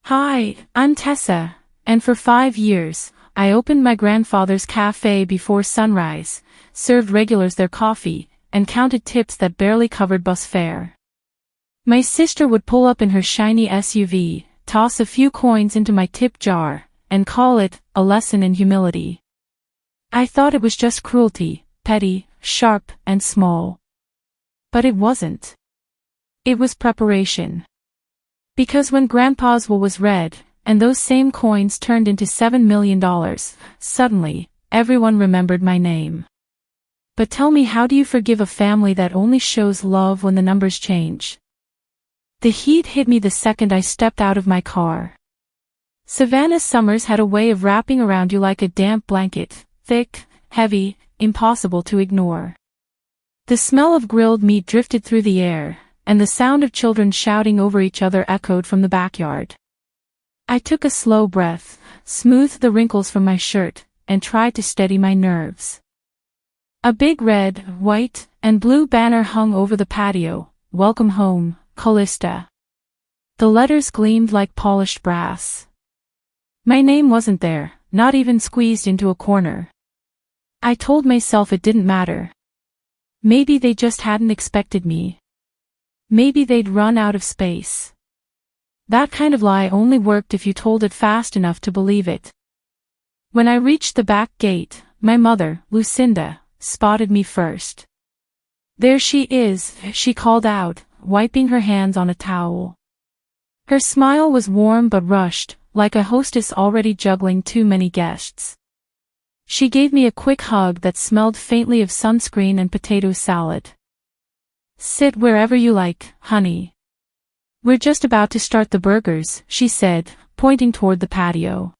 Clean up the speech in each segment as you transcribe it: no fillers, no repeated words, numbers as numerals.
Hi, I'm Tessa, and for 5 years, I opened my grandfather's cafe before sunrise, served regulars their coffee, and counted tips that barely covered bus fare. My sister would pull up in her shiny SUV, toss a few coins into my tip jar, and call it a lesson in humility. I thought it was just cruelty, petty, sharp, and small. But it wasn't. It was preparation. Because when Grandpa's will was read, and those same coins turned into $7 million, suddenly, everyone remembered my name. But tell me, how do you forgive a family that only shows love when the numbers change? The heat hit me the second I stepped out of my car. Savannah summers had a way of wrapping around you like a damp blanket, thick, heavy, impossible to ignore. The smell of grilled meat drifted through the air, and the sound of children shouting over each other echoed from the backyard. I took a slow breath, smoothed the wrinkles from my shirt, and tried to steady my nerves. A big red, white, and blue banner hung over the patio, "Welcome home, Callista." The letters gleamed like polished brass. My name wasn't there, not even squeezed into a corner. I told myself it didn't matter. Maybe they just hadn't expected me. Maybe they'd run out of space. That kind of lie only worked if you told it fast enough to believe it. When I reached the back gate, my mother, Lucinda, spotted me first. "There she is," she called out, wiping her hands on a towel. Her smile was warm but rushed, like a hostess already juggling too many guests. She gave me a quick hug that smelled faintly of sunscreen and potato salad. "Sit wherever you like, honey. We're just about to start the burgers," she said, pointing toward the patio.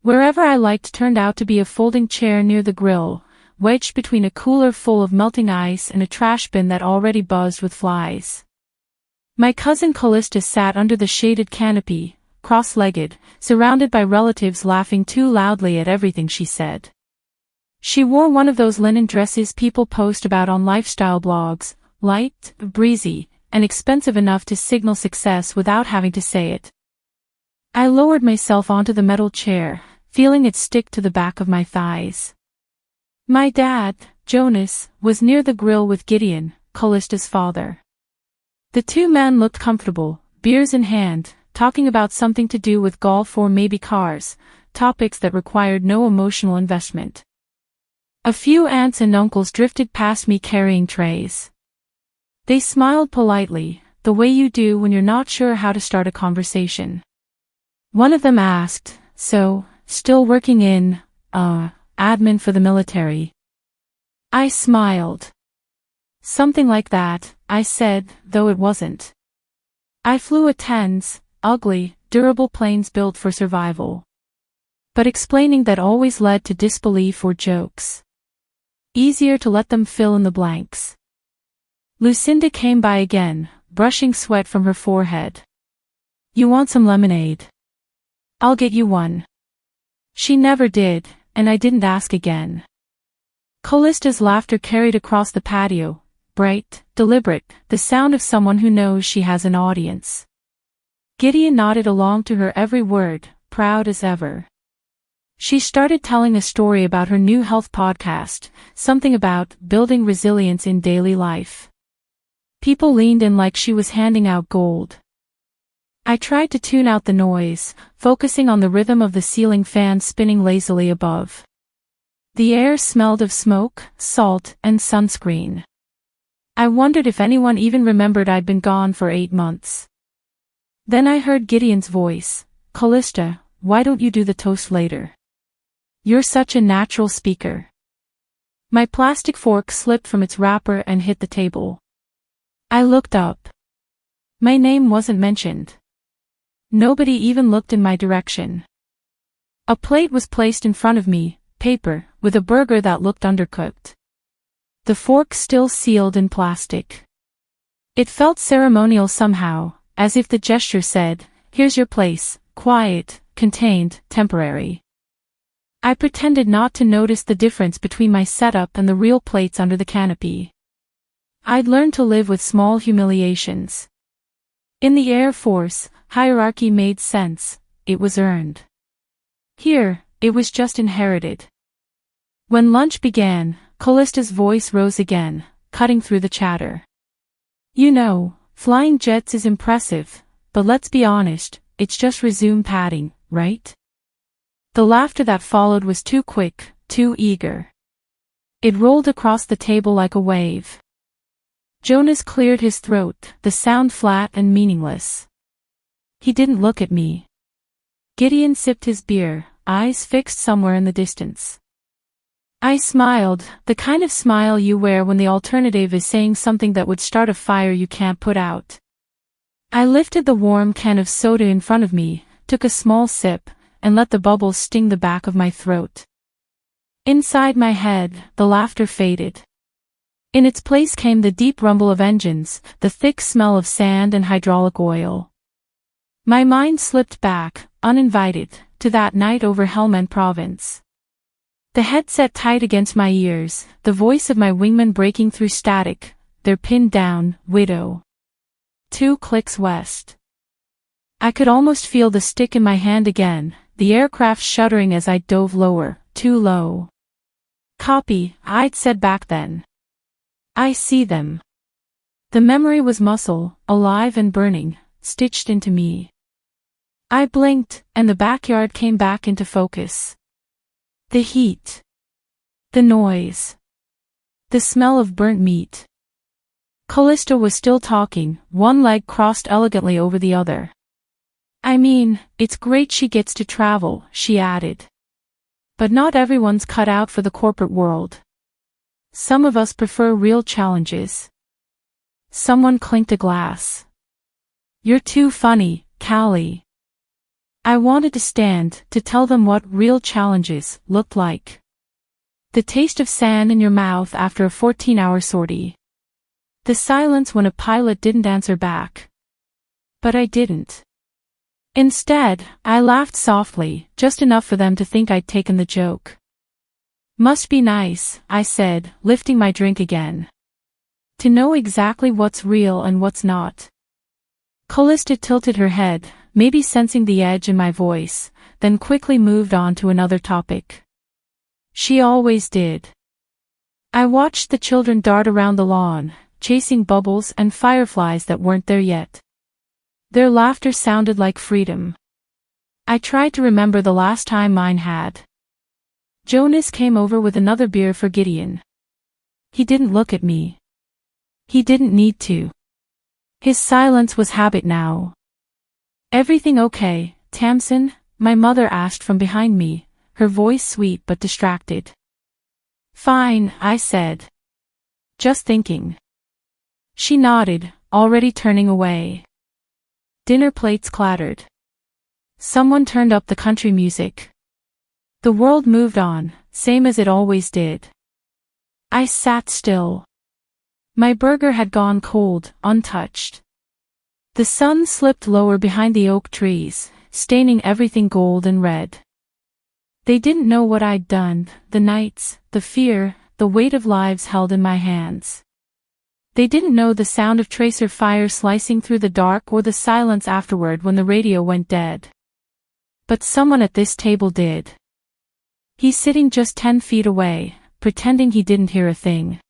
Wherever I liked turned out to be a folding chair near the grill, wedged between a cooler full of melting ice and a trash bin that already buzzed with flies. My cousin Callista sat under the shaded canopy, cross-legged, surrounded by relatives laughing too loudly at everything she said. She wore one of those linen dresses people post about on lifestyle blogs, light, breezy, and expensive enough to signal success without having to say it. I lowered myself onto the metal chair, feeling it stick to the back of my thighs. My dad, Jonas, was near the grill with Gideon, Callista's father. The two men looked comfortable, beers in hand, talking about something to do with golf or maybe cars, topics that required no emotional investment. A few aunts and uncles drifted past me carrying trays. They smiled politely, the way you do when you're not sure how to start a conversation. One of them asked, "So, still working in, admin for the military?" I smiled. "Something like that," I said, though it wasn't. I flew a tens, ugly, durable planes built for survival. But explaining that always led to disbelief or jokes. Easier to let them fill in the blanks. Lucinda came by again, brushing sweat from her forehead. "You want some lemonade? I'll get you one." She never did, and I didn't ask again. Callista's laughter carried across the patio, bright, deliberate, the sound of someone who knows she has an audience. Gideon nodded along to her every word, proud as ever. She started telling a story about her new health podcast, something about building resilience in daily life. People leaned in like she was handing out gold. I tried to tune out the noise, focusing on the rhythm of the ceiling fan spinning lazily above. The air smelled of smoke, salt, and sunscreen. I wondered if anyone even remembered I'd been gone for 8 months. Then I heard Gideon's voice, "Callista, why don't you do the toast later? You're such a natural speaker." My plastic fork slipped from its wrapper and hit the table. I looked up. My name wasn't mentioned. Nobody even looked in my direction. A plate was placed in front of me, paper, with a burger that looked undercooked. The fork still sealed in plastic. It felt ceremonial somehow, as if the gesture said, "Here's your place, quiet, contained, temporary." I pretended not to notice the difference between my setup and the real plates under the canopy. I'd learned to live with small humiliations. In the Air Force, Hierarchy made sense, it was earned. Here, it was just inherited. When lunch began, Callista's voice rose again, cutting through the chatter. You know, flying jets is impressive, but let's be honest, it's just resume padding, right? The laughter that followed was too quick, too eager. It rolled across the table like a wave. Jonas cleared his throat, the sound flat and meaningless. He didn't look at me. Gideon sipped his beer, eyes fixed somewhere in the distance. I smiled, the kind of smile you wear when the alternative is saying something that would start a fire you can't put out. I lifted the warm can of soda in front of me, took a small sip, and let the bubbles sting the back of my throat. Inside my head, the laughter faded. In its place came the deep rumble of engines, the thick smell of sand and hydraulic oil. My mind slipped back, uninvited, to that night over Helmand Province. The headset tight against my ears, the voice of my wingman breaking through static, they're pinned down, widow. 2 clicks west. I could almost feel the stick in my hand again, the aircraft shuddering as I dove lower, too low. Copy, I'd said back then. I see them. The memory was muscle, alive and burning, stitched into me. I blinked, and the backyard came back into focus. The heat. The noise. The smell of burnt meat. Callista was still talking, one leg crossed elegantly over the other. I mean, it's great she gets to travel, she added. But not everyone's cut out for the corporate world. Some of us prefer real challenges. Someone clinked a glass. You're too funny, Callie. I wanted to stand, to tell them what real challenges looked like. The taste of sand in your mouth after a 14-hour sortie. The silence when a pilot didn't answer back. But I didn't. Instead, I laughed softly, just enough for them to think I'd taken the joke. Must be nice, I said, lifting my drink again. To know exactly what's real and what's not. Callista tilted her head, maybe sensing the edge in my voice, then quickly moved on to another topic. She always did. I watched the children dart around the lawn, chasing bubbles and fireflies that weren't there yet. Their laughter sounded like freedom. I tried to remember the last time mine had. Jonas came over with another beer for Gideon. He didn't look at me. He didn't need to. His silence was habit now. Everything okay, Tamsin? My mother asked from behind me, her voice sweet but distracted. Fine, I said. Just thinking. She nodded, already turning away. Dinner plates clattered. Someone turned up the country music. The world moved on, same as it always did. I sat still. My burger had gone cold, untouched. The sun slipped lower behind the oak trees, staining everything gold and red. They didn't know what I'd done, the nights, the fear, the weight of lives held in my hands. They didn't know the sound of tracer fire slicing through the dark or the silence afterward when the radio went dead. But someone at this table did. He's sitting just 10 feet away, pretending he didn't hear a thing.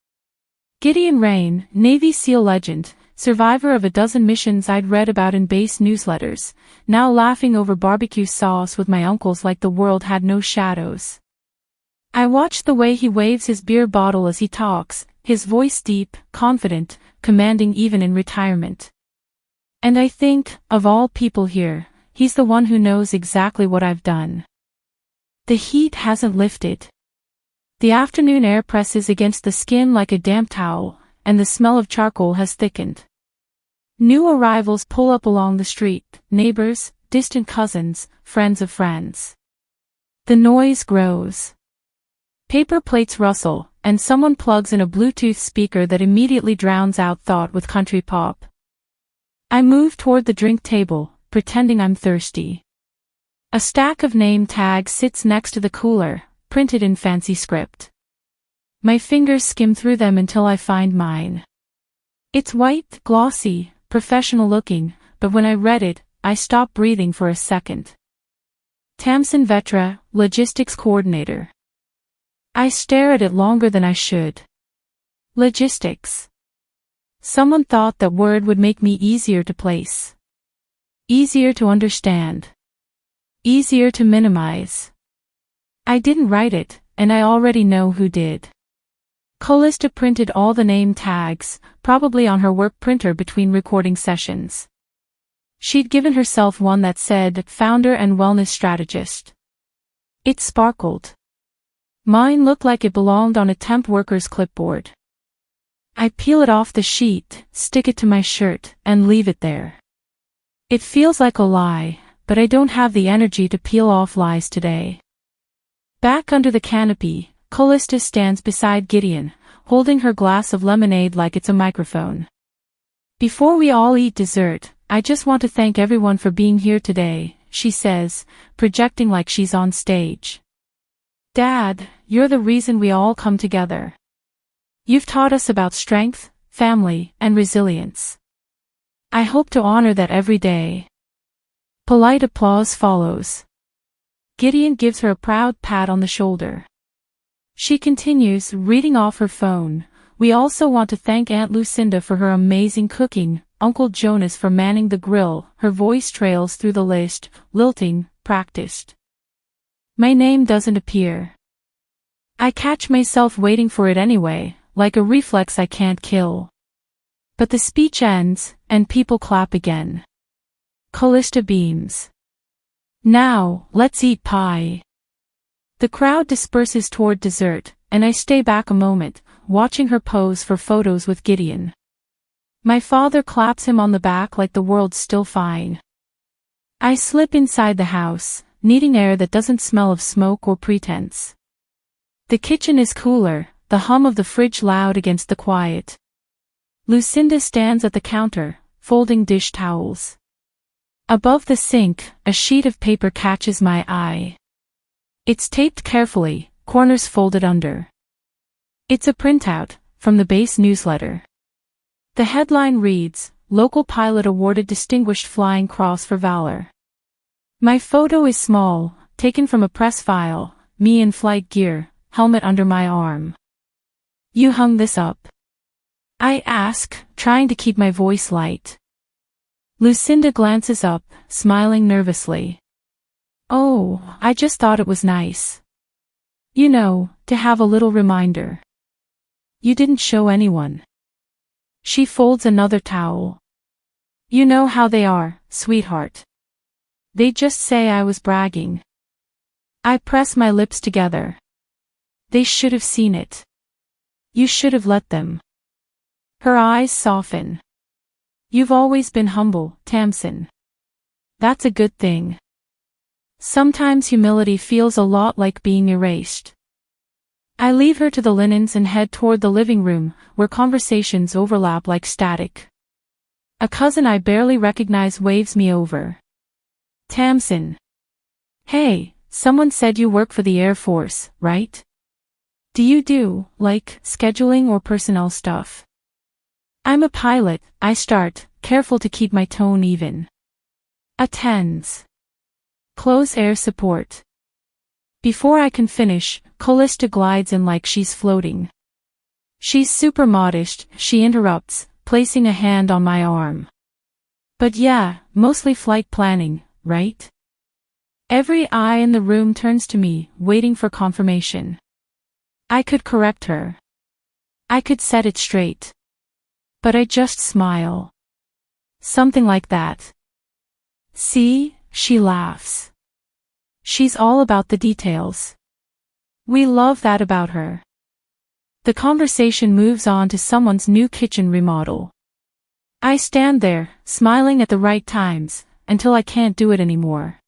Gideon Rain, Navy SEAL legend, survivor of a dozen missions I'd read about in base newsletters, now laughing over barbecue sauce with my uncles like the world had no shadows. I watched the way he waves his beer bottle as he talks, his voice deep, confident, commanding even in retirement. And I think, of all people here, he's the one who knows exactly what I've done. The heat hasn't lifted. The afternoon air presses against the skin like a damp towel, and the smell of charcoal has thickened. New arrivals pull up along the street, neighbors, distant cousins, friends of friends. The noise grows. Paper plates rustle, and someone plugs in a Bluetooth speaker that immediately drowns out thought with country pop. I move toward the drink table, pretending I'm thirsty. A stack of name tags sits next to the cooler, printed in fancy script. My fingers skim through them until I find mine. It's white, glossy, professional looking, but when I read it, I stop breathing for a second. Tamsin Vetra, Logistics Coordinator. I stare at it longer than I should. Logistics. Someone thought that word would make me easier to place. Easier to understand. Easier to minimize. I didn't write it, and I already know who did. Callista printed all the name tags, probably on her work printer between recording sessions. She'd given herself one that said, Founder and Wellness Strategist. It sparkled. Mine looked like it belonged on a temp worker's clipboard. I peel it off the sheet, stick it to my shirt, and leave it there. It feels like a lie, but I don't have the energy to peel off lies today. Back under the canopy, Callista stands beside Gideon, holding her glass of lemonade like it's a microphone. Before we all eat dessert, I just want to thank everyone for being here today, she says, projecting like she's on stage. Dad, you're the reason we all come together. You've taught us about strength, family, and resilience. I hope to honor that every day. Polite applause follows. Gideon gives her a proud pat on the shoulder. She continues, reading off her phone. We also want to thank Aunt Lucinda for her amazing cooking, Uncle Jonas for manning the grill. Her voice trails through the list, lilting, practiced. My name doesn't appear. I catch myself waiting for it anyway, like a reflex I can't kill. But the speech ends, and people clap again. Callista beams. Now, let's eat pie. The crowd disperses toward dessert, and I stay back a moment, watching her pose for photos with Gideon. My father claps him on the back like the world's still fine. I slip inside the house, needing air that doesn't smell of smoke or pretense. The kitchen is cooler, the hum of the fridge loud against the quiet. Lucinda stands at the counter, folding dish towels. Above the sink, a sheet of paper catches my eye. It's taped carefully, corners folded under. It's a printout, from the base newsletter. The headline reads, Local Pilot Awarded Distinguished Flying Cross for Valor. My photo is small, taken from a press file, me in flight gear, helmet under my arm. You hung this up? I ask, trying to keep my voice light. Lucinda glances up, smiling nervously. Oh, I just thought it was nice. You know, to have a little reminder. You didn't show anyone. She folds another towel. You know how they are, sweetheart. They just say I was bragging. I press my lips together. They should have seen it. You should have let them. Her eyes soften. You've always been humble, Tamsin. That's a good thing. Sometimes humility feels a lot like being erased. I leave her to the linens and head toward the living room, where conversations overlap like static. A cousin I barely recognize waves me over. Tamsin. Hey, someone said you work for the Air Force, right? Do you do, like, scheduling or personnel stuff? I'm a pilot, I start, careful to keep my tone even. Attends. Close air support. Before I can finish, Callista glides in like she's floating. She's super modest, she interrupts, placing a hand on my arm. But yeah, mostly flight planning, right? Every eye in the room turns to me, waiting for confirmation. I could correct her. I could set it straight. But I just smile. Something like that. See, she laughs. She's all about the details. We love that about her. The conversation moves on to someone's new kitchen remodel. I stand there, smiling at the right times, until I can't do it anymore.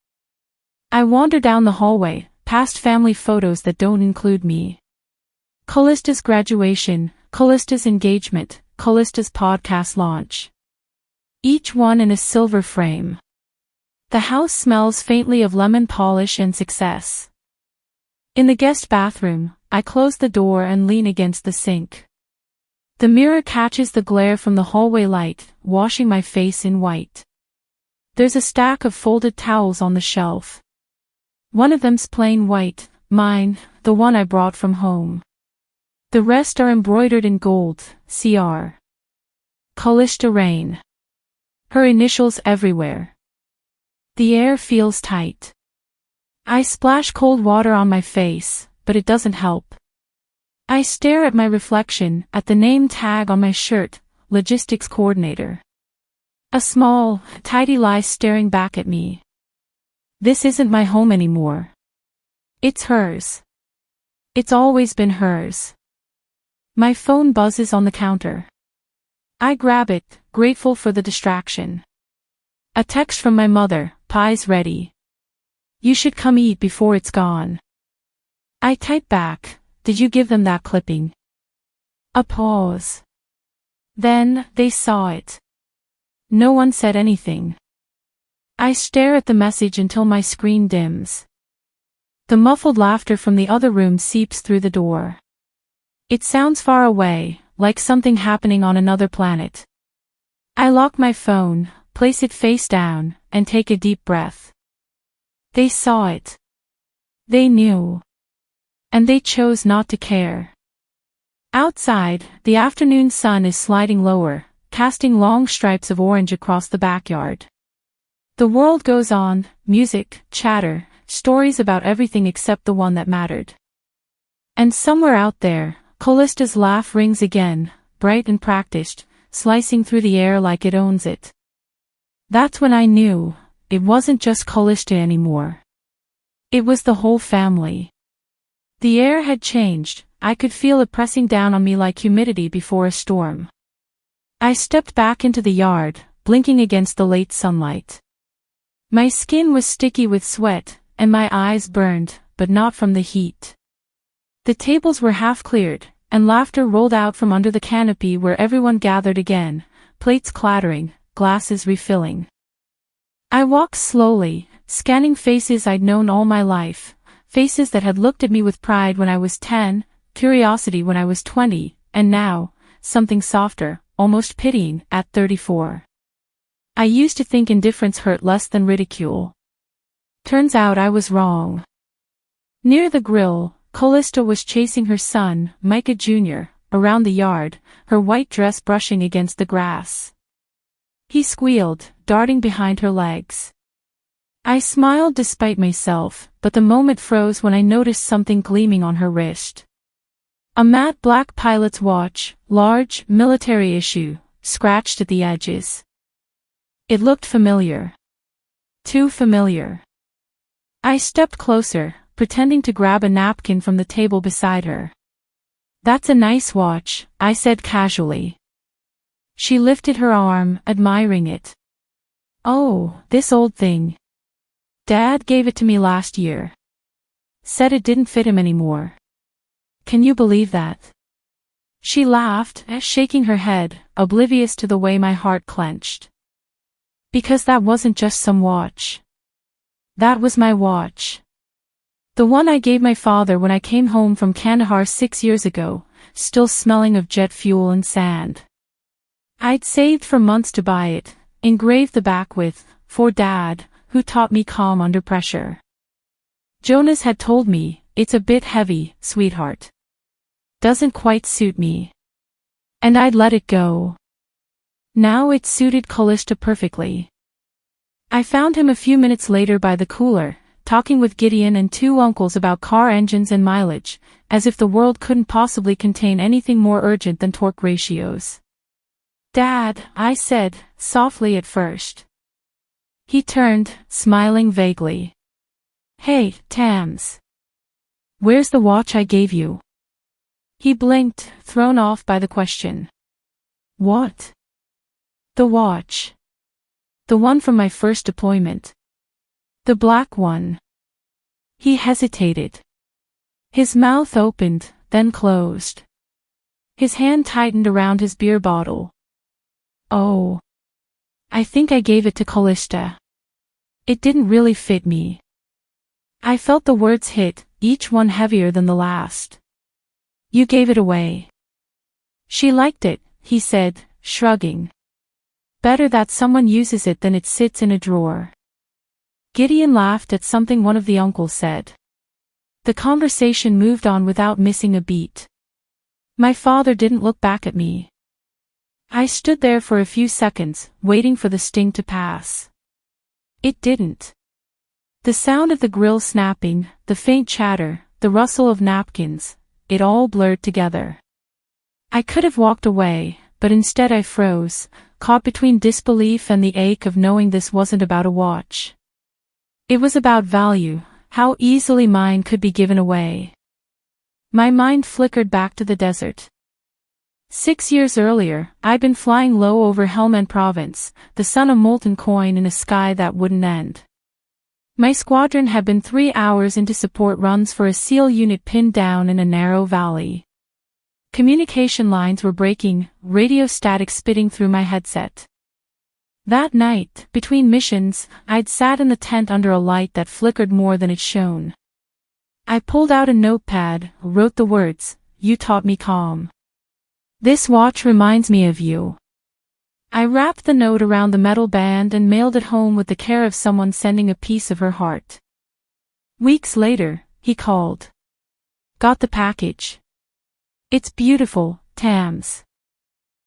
I wander down the hallway, past family photos that don't include me. Callista's graduation, Callista's engagement, Callista's podcast launch. Each one in a silver frame. The house smells faintly of lemon polish and success. In the guest bathroom, I close the door and lean against the sink. The mirror catches the glare from the hallway light, washing my face in white. There's a stack of folded towels on the shelf. One of them's plain white, mine, the one I brought from home. The rest are embroidered in gold, Cr. Kalista Rain. Her initials everywhere. The air feels tight. I splash cold water on my face, but it doesn't help. I stare at my reflection, at the name tag on my shirt, logistics coordinator. A small, tidy lie staring back at me. This isn't my home anymore. It's hers. It's always been hers. My phone buzzes on the counter. I grab it, grateful for the distraction. A text from my mother, pie's ready. You should come eat before it's gone. I type back, did you give them that clipping? A pause. Then, they saw it. No one said anything. I stare at the message until my screen dims. The muffled laughter from the other room seeps through the door. It sounds far away, like something happening on another planet. I lock my phone, place it face down, and take a deep breath. They saw it. They knew. And they chose not to care. Outside, the afternoon sun is sliding lower, casting long stripes of orange across the backyard. The world goes on, music, chatter, stories about everything except the one that mattered. And somewhere out there, Kalista's laugh rings again, bright and practiced, slicing through the air like it owns it. That's when I knew, it wasn't just Kalista anymore. It was the whole family. The air had changed, I could feel it pressing down on me like humidity before a storm. I stepped back into the yard, blinking against the late sunlight. My skin was sticky with sweat, and my eyes burned, but not from the heat. The tables were half cleared, and laughter rolled out from under the canopy where everyone gathered again, plates clattering, glasses refilling. I walked slowly, scanning faces I'd known all my life, faces that had looked at me with pride when I was 10, curiosity when I was 20, and now, something softer, almost pitying, at 34. I used to think indifference hurt less than ridicule. Turns out I was wrong. Near the grill, Kalista was chasing her son, Micah Jr., around the yard, her white dress brushing against the grass. He squealed, darting behind her legs. I smiled despite myself, but the moment froze when I noticed something gleaming on her wrist. A matte black pilot's watch, large, military issue, scratched at the edges. It looked familiar. Too familiar. I stepped closer, pretending to grab a napkin from the table beside her. That's a nice watch, I said casually. She lifted her arm, admiring it. Oh, this old thing. Dad gave it to me last year. Said it didn't fit him anymore. Can you believe that? She laughed, shaking her head, oblivious to the way my heart clenched. Because that wasn't just some watch. That was my watch. The one I gave my father when I came home from Kandahar 6 years ago, still smelling of jet fuel and sand. I'd saved for months to buy it, engraved the back with, "For Dad, who taught me calm under pressure." Jonas had told me, "It's a bit heavy, sweetheart. Doesn't quite suit me." And I'd let it go. Now it suited Kalista perfectly. I found him a few minutes later by the cooler, talking with Gideon and 2 uncles about car engines and mileage, as if the world couldn't possibly contain anything more urgent than torque ratios. "Dad," I said, softly at first. He turned, smiling vaguely. "Hey, Tams. Where's the watch I gave you?" He blinked, thrown off by the question. "What?" "The watch. The one from my first deployment. The black one." He hesitated. His mouth opened, then closed. His hand tightened around his beer bottle. "Oh. I think I gave it to Kalista. It didn't really fit me." I felt the words hit, each one heavier than the last. "You gave it away." "She liked it," he said, shrugging. Better that someone uses it than it sits in a drawer. Gideon laughed at something one of the uncles said. The conversation moved on without missing a beat. My father didn't look back at me. I stood there for a few seconds, waiting for the sting to pass. It didn't. The sound of the grill snapping, the faint chatter, the rustle of napkins, it all blurred together. I could have walked away, but instead I froze, caught between disbelief and the ache of knowing this wasn't about a watch. It was about value, how easily mine could be given away. My mind flickered back to the desert. 6 years earlier, I'd been flying low over Helmand province, the sun a molten coin in a sky that wouldn't end. My squadron had been 3 hours into support runs for a SEAL unit pinned down in a narrow valley. Communication lines were breaking, radio static spitting through my headset. That night, between missions, I'd sat in the tent under a light that flickered more than it shone. I pulled out a notepad, wrote the words, "You taught me calm. This watch reminds me of you." I wrapped the note around the metal band and mailed it home with the care of someone sending a piece of her heart. Weeks later, he called. "Got the package. It's beautiful, Tams.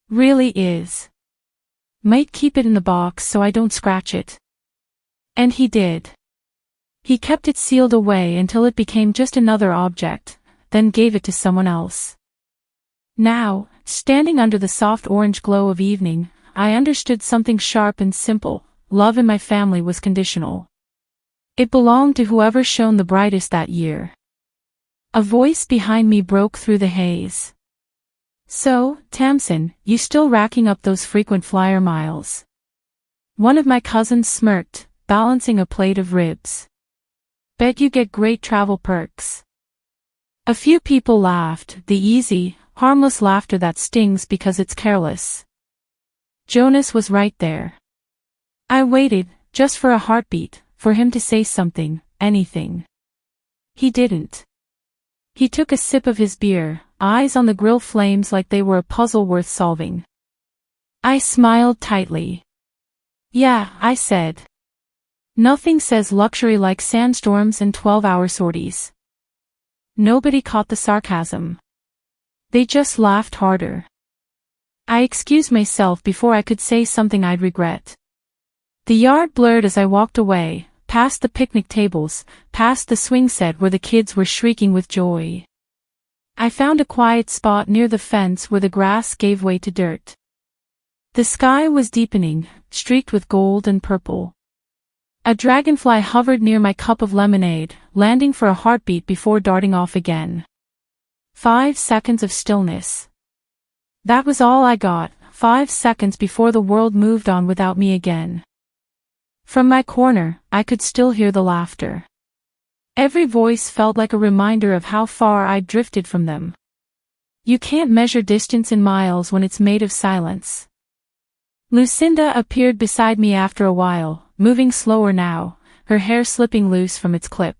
Really is. Might keep it in the box so I don't scratch it." And he did. He kept it sealed away until it became just another object, then gave it to someone else. Now, standing under the soft orange glow of evening, I understood something sharp and simple: love in my family was conditional. It belonged to whoever shone the brightest that year. A voice behind me broke through the haze. "So, Tamsin, you still racking up those frequent flyer miles?" One of my cousins smirked, balancing a plate of ribs. "Bet you get great travel perks." A few people laughed, the easy, harmless laughter that stings because it's careless. Jonas was right there. I waited, just for a heartbeat, for him to say something, anything. He didn't. He took a sip of his beer, eyes on the grill flames like they were a puzzle worth solving. I smiled tightly. "Yeah," I said. "Nothing says luxury like sandstorms and 12-hour sorties." Nobody caught the sarcasm. They just laughed harder. I excused myself before I could say something I'd regret. The yard blurred as I walked away, past the picnic tables, past the swing set where the kids were shrieking with joy. I found a quiet spot near the fence where the grass gave way to dirt. The sky was deepening, streaked with gold and purple. A dragonfly hovered near my cup of lemonade, landing for a heartbeat before darting off again. 5 seconds of stillness. That was all I got, 5 seconds before the world moved on without me again. From my corner, I could still hear the laughter. Every voice felt like a reminder of how far I'd drifted from them. You can't measure distance in miles when it's made of silence. Lucinda appeared beside me after a while, moving slower now, her hair slipping loose from its clip.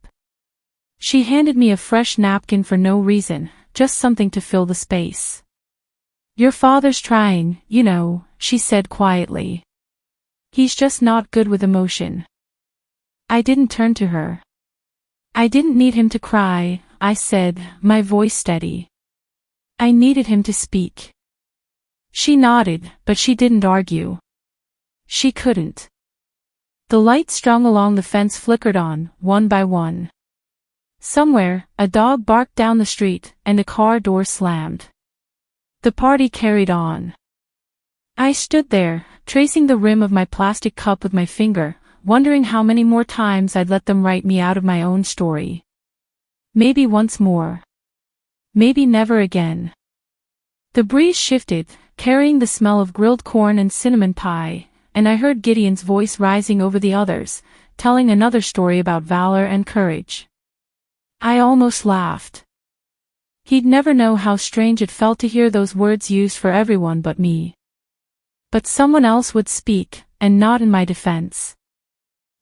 She handed me a fresh napkin for no reason, just something to fill the space. "Your father's trying, you know," she said quietly. "He's just not good with emotion." I didn't turn to her. "I didn't need him to cry," I said, my voice steady. "I needed him to speak." She nodded, but she didn't argue. She couldn't. The lights strung along the fence flickered on, one by one. Somewhere, a dog barked down the street, and a car door slammed. The party carried on. I stood there, tracing the rim of my plastic cup with my finger, wondering how many more times I'd let them write me out of my own story. Maybe once more. Maybe never again. The breeze shifted, carrying the smell of grilled corn and cinnamon pie, and I heard Gideon's voice rising over the others, telling another story about valor and courage. I almost laughed. He'd never know how strange it felt to hear those words used for everyone but me. But someone else would speak, and not in my defense.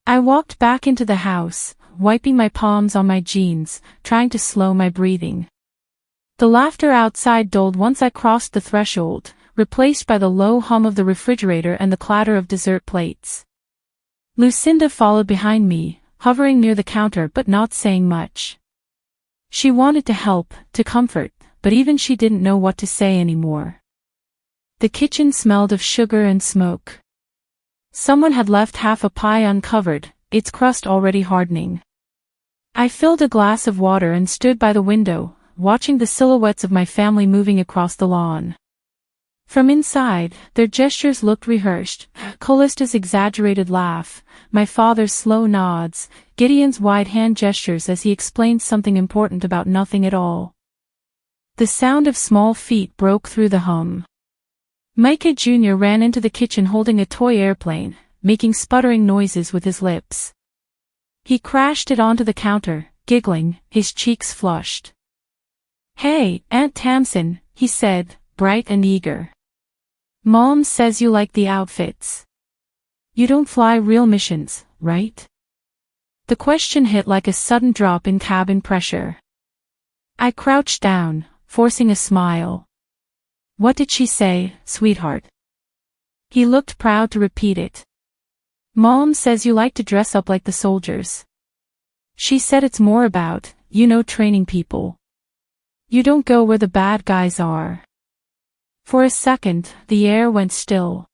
I walked back into the house, wiping my palms on my jeans, trying to slow my breathing. The laughter outside dulled once I crossed the threshold, replaced by the low hum of the refrigerator and the clatter of dessert plates. Lucinda followed behind me, hovering near the counter but not saying much. She wanted to help, to comfort, but even she didn't know what to say anymore. The kitchen smelled of sugar and smoke. Someone had left half a pie uncovered, its crust already hardening. I filled a glass of water and stood by the window, watching the silhouettes of my family moving across the lawn. From inside, their gestures looked rehearsed, Callista's exaggerated laugh, my father's slow nods, Gideon's wide hand gestures as he explained something important about nothing at all. The sound of small feet broke through the hum. Micah Jr. ran into the kitchen holding a toy airplane, making sputtering noises with his lips. He crashed it onto the counter, giggling, his cheeks flushed. "Hey, Aunt Tamsin," he said, bright and eager. "Mom says you like the outfits. You don't fly real missions, right?" The question hit like a sudden drop in cabin pressure. I crouched down, forcing a smile. "What did she say, sweetheart?" He looked proud to repeat it. "Mom says you like to dress up like the soldiers. She said it's more about, training people. You don't go where the bad guys are." For a second, the air went still.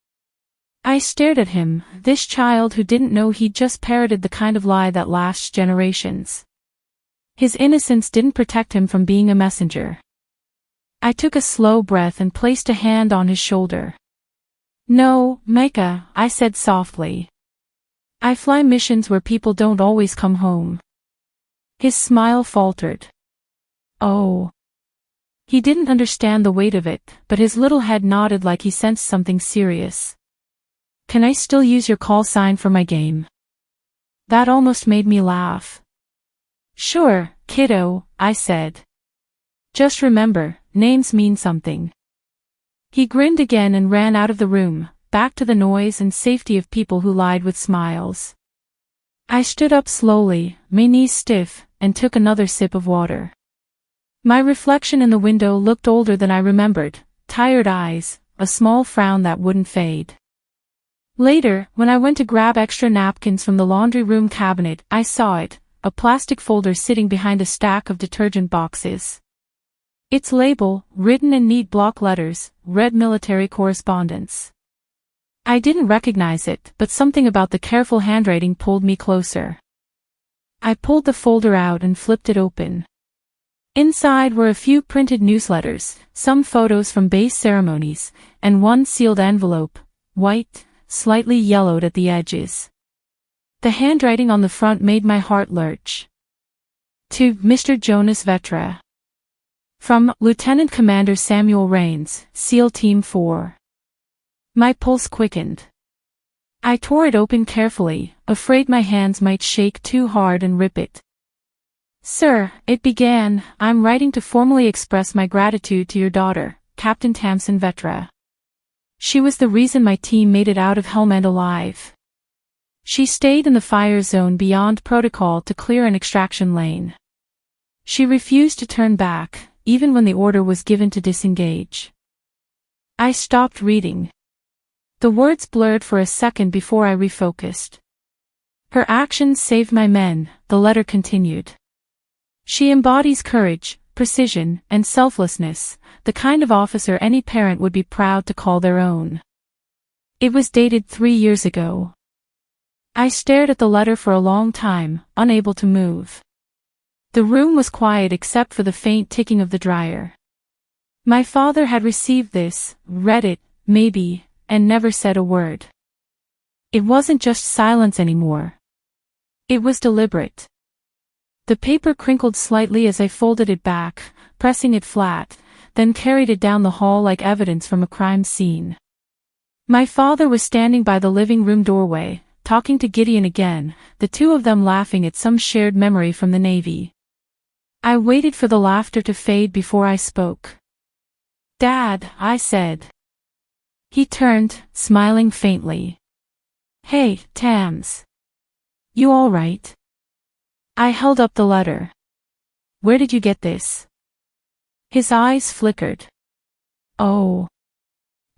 I stared at him, this child who didn't know he'd just parroted the kind of lie that lasts generations. His innocence didn't protect him from being a messenger. I took a slow breath and placed a hand on his shoulder. "No, Micah," I said softly. "I fly missions where people don't always come home." His smile faltered. "Oh." He didn't understand the weight of it, but his little head nodded like he sensed something serious. "Can I still use your call sign for my game?" That almost made me laugh. "Sure, kiddo," I said. "Just remember, names mean something." He grinned again and ran out of the room, back to the noise and safety of people who lied with smiles. I stood up slowly, my knees stiff, and took another sip of water. My reflection in the window looked older than I remembered, tired eyes, a small frown that wouldn't fade. Later, when I went to grab extra napkins from the laundry room cabinet, I saw it, a plastic folder sitting behind a stack of detergent boxes. Its label, written in neat block letters, read military correspondence. I didn't recognize it, but something about the careful handwriting pulled me closer. I pulled the folder out and flipped it open. Inside were a few printed newsletters, some photos from base ceremonies, and one sealed envelope, white, slightly yellowed at the edges. The handwriting on the front made my heart lurch. To Mr. Jonas Vetra. From Lieutenant Commander Samuel Rains, SEAL Team 4. My pulse quickened. I tore it open carefully, afraid my hands might shake too hard and rip it. "Sir," it began, "I'm writing to formally express my gratitude to your daughter, Captain Tamsin Vetra. She was the reason my team made it out of Helmand alive. She stayed in the fire zone beyond protocol to clear an extraction lane. She refused to turn back, even when the order was given to disengage." I stopped reading. The words blurred for a second before I refocused. "Her actions saved my men," the letter continued. "She embodies courage, precision, and selflessness, the kind of officer any parent would be proud to call their own." It was dated 3 years ago. I stared at the letter for a long time, unable to move. The room was quiet except for the faint ticking of the dryer. My father had received this, read it, maybe, and never said a word. It wasn't just silence anymore. It was deliberate. The paper crinkled slightly as I folded it back, pressing it flat, then carried it down the hall like evidence from a crime scene. My father was standing by the living room doorway, talking to Gideon again, the two of them laughing at some shared memory from the Navy. I waited for the laughter to fade before I spoke. "Dad," I said. He turned, smiling faintly. "Hey, Tams. You all right?" I held up the letter. "Where did you get this?" His eyes flickered. "Oh.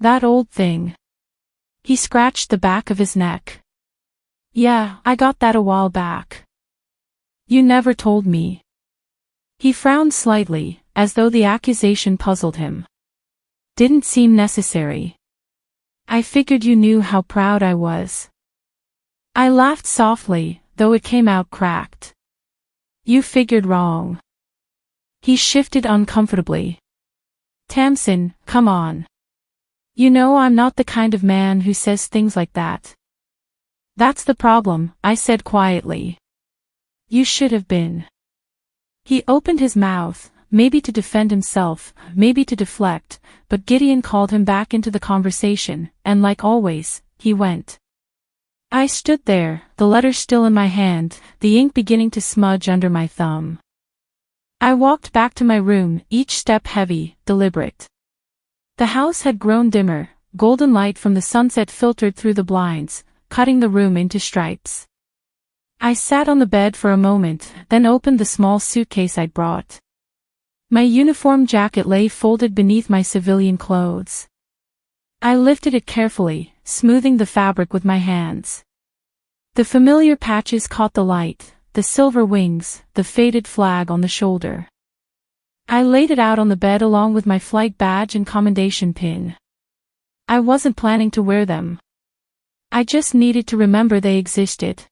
That old thing. He scratched the back of his neck. Yeah, I got that a while back. You never told me. He frowned slightly, as though the accusation puzzled him. Didn't seem necessary. I figured you knew how proud I was. I laughed softly, though it came out cracked. You figured wrong. He shifted uncomfortably. Tamsin, come on. You know I'm not the kind of man who says things like that. That's the problem, I said quietly. You should have been. He opened his mouth, maybe to defend himself, maybe to deflect, but Gideon called him back into the conversation, and like always, he went. I stood there, the letter still in my hand, the ink beginning to smudge under my thumb. I walked back to my room, each step heavy, deliberate. The house had grown dimmer, golden light from the sunset filtered through the blinds, cutting the room into stripes. I sat on the bed for a moment, then opened the small suitcase I'd brought. My uniform jacket lay folded beneath my civilian clothes. I lifted it carefully, smoothing the fabric with my hands. The familiar patches caught the light, the silver wings, the faded flag on the shoulder. I laid it out on the bed along with my flight badge and commendation pin. I wasn't planning to wear them. I just needed to remember they existed.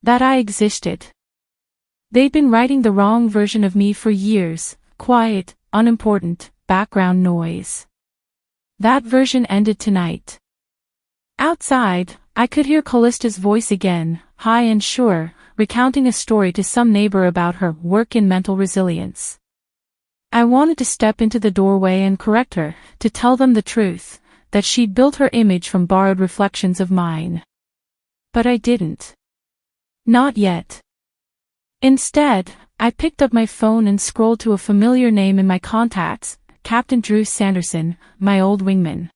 That I existed. They'd been writing the wrong version of me for years, quiet, unimportant, background noise. That version ended tonight. Outside, I could hear Callista's voice again, high and sure, recounting a story to some neighbor about her work in mental resilience. I wanted to step into the doorway and correct her, to tell them the truth, that she'd built her image from borrowed reflections of mine. But I didn't. Not yet. Instead, I picked up my phone and scrolled to a familiar name in my contacts, Captain Drew Sanderson, my old wingman.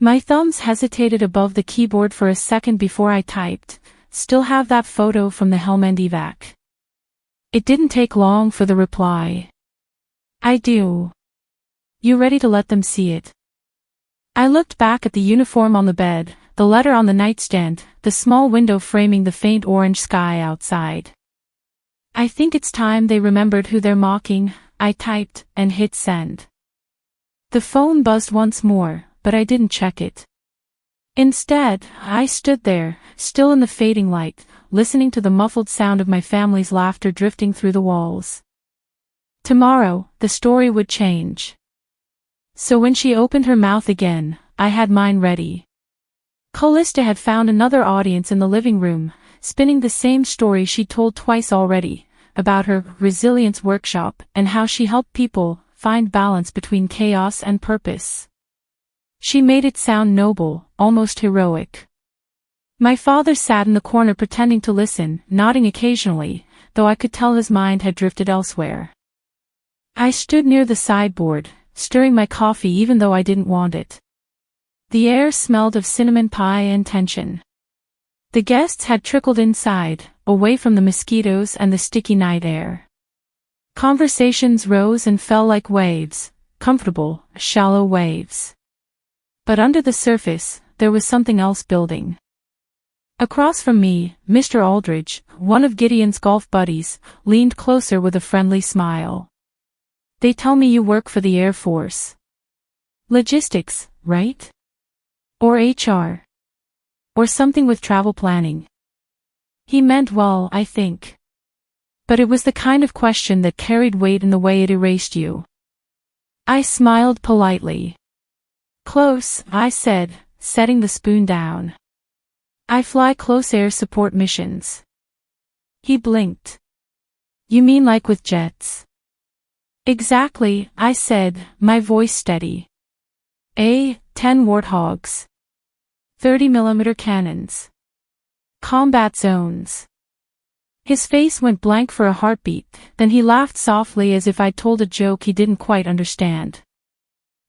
My thumbs hesitated above the keyboard for a second before I typed, still have that photo from the Helmand evac. It didn't take long for the reply. I do. You ready to let them see it? I looked back at the uniform on the bed, the letter on the nightstand, the small window framing the faint orange sky outside. I think it's time they remembered who they're mocking, I typed, and hit send. The phone buzzed once more, but I didn't check it. Instead, I stood there, still in the fading light, listening to the muffled sound of my family's laughter drifting through the walls. Tomorrow, the story would change. So when she opened her mouth again, I had mine ready. Callista had found another audience in the living room, spinning the same story she'd told twice already, about her resilience workshop and how she helped people find balance between chaos and purpose. She made it sound noble, almost heroic. My father sat in the corner pretending to listen, nodding occasionally, though I could tell his mind had drifted elsewhere. I stood near the sideboard, stirring my coffee even though I didn't want it. The air smelled of cinnamon pie and tension. The guests had trickled inside, away from the mosquitoes and the sticky night air. Conversations rose and fell like waves, comfortable, shallow waves. But under the surface, there was something else building. Across from me, Mr. Aldridge, one of Gideon's golf buddies, leaned closer with a friendly smile. They tell me you work for the Air Force. Logistics, right? Or HR. Or something with travel planning. He meant well, I think. But it was the kind of question that carried weight in the way it erased you. I smiled politely. Close, I said, setting the spoon down. I fly close air support missions. He blinked. You mean like with jets? Exactly, I said, my voice steady. 10 warthogs. 30mm cannons. Combat zones. His face went blank for a heartbeat, then he laughed softly as if I'd told a joke he didn't quite understand.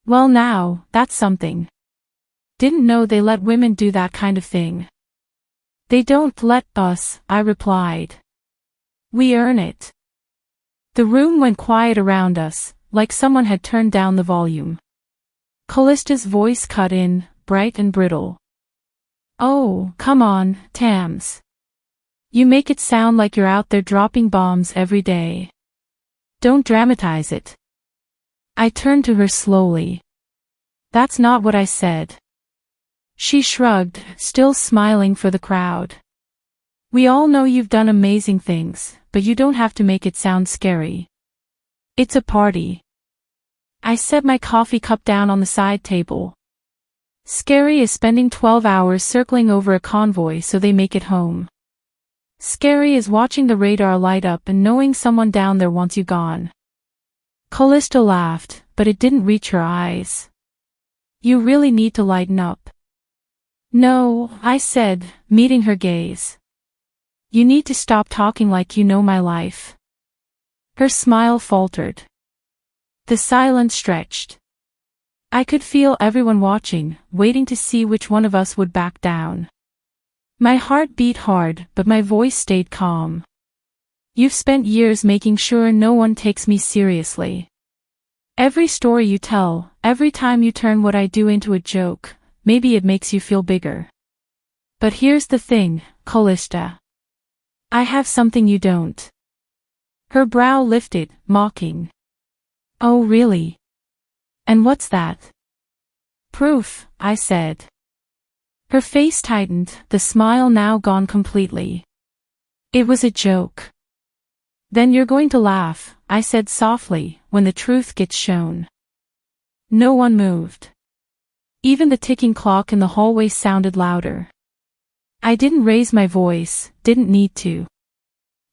Well now, that's something. Didn't know they let women do that kind of thing. They don't let us, I replied. We earn it. The room went quiet around us, like someone had turned down the volume. Callista's voice cut in, bright and brittle. Oh, come on, Tams. You make it sound like you're out there dropping bombs every day. Don't dramatize it. I turned to her slowly. That's not what I said. She shrugged, still smiling for the crowd. We all know you've done amazing things, but you don't have to make it sound scary. It's a party. I set my coffee cup down on the side table. Scary is spending 12 hours circling over a convoy so they make it home. Scary is watching the radar light up and knowing someone down there wants you gone. Callista laughed, but it didn't reach her eyes. You really need to lighten up. No, I said, meeting her gaze. You need to stop talking like you know my life. Her smile faltered. The silence stretched. I could feel everyone watching, waiting to see which one of us would back down. My heart beat hard, but my voice stayed calm. You've spent years making sure no one takes me seriously. Every story you tell, every time you turn what I do into a joke, maybe it makes you feel bigger. But here's the thing, Callista. I have something you don't. Her brow lifted, mocking. Oh really? And what's that? Proof, I said. Her face tightened, the smile now gone completely. It was a joke. Then you're going to laugh, I said softly, when the truth gets shown. No one moved. Even the ticking clock in the hallway sounded louder. I didn't raise my voice, didn't need to.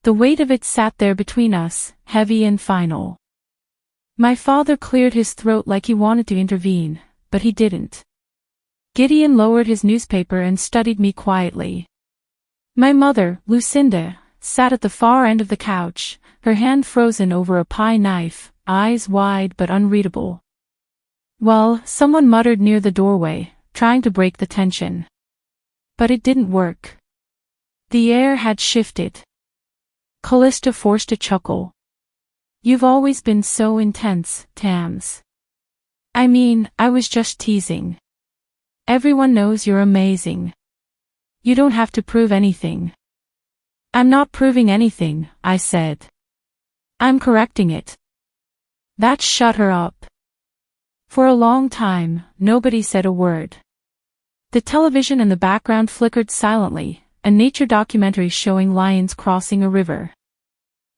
The weight of it sat there between us, heavy and final. My father cleared his throat like he wanted to intervene, but he didn't. Gideon lowered his newspaper and studied me quietly. My mother, Lucinda, sat at the far end of the couch, her hand frozen over a pie knife, eyes wide but unreadable. Well, someone muttered near the doorway, trying to break the tension. But it didn't work. The air had shifted. Callista forced a chuckle. You've always been so intense, Tams. I mean, I was just teasing. Everyone knows you're amazing. You don't have to prove anything. I'm not proving anything, I said. I'm correcting it. That shut her up. For a long time, nobody said a word. The television in the background flickered silently, a nature documentary showing lions crossing a river.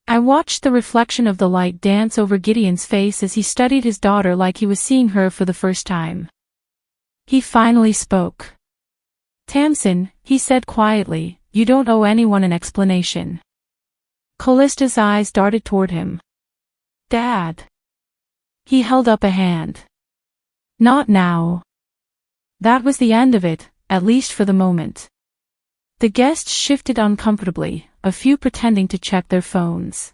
I watched the reflection of the light dance over Gideon's face as he studied his daughter like he was seeing her for the first time. He finally spoke. Tamsin, he said quietly, you don't owe anyone an explanation. Callista's eyes darted toward him. Dad. He held up a hand. Not now. That was the end of it, at least for the moment. The guests shifted uncomfortably, a few pretending to check their phones.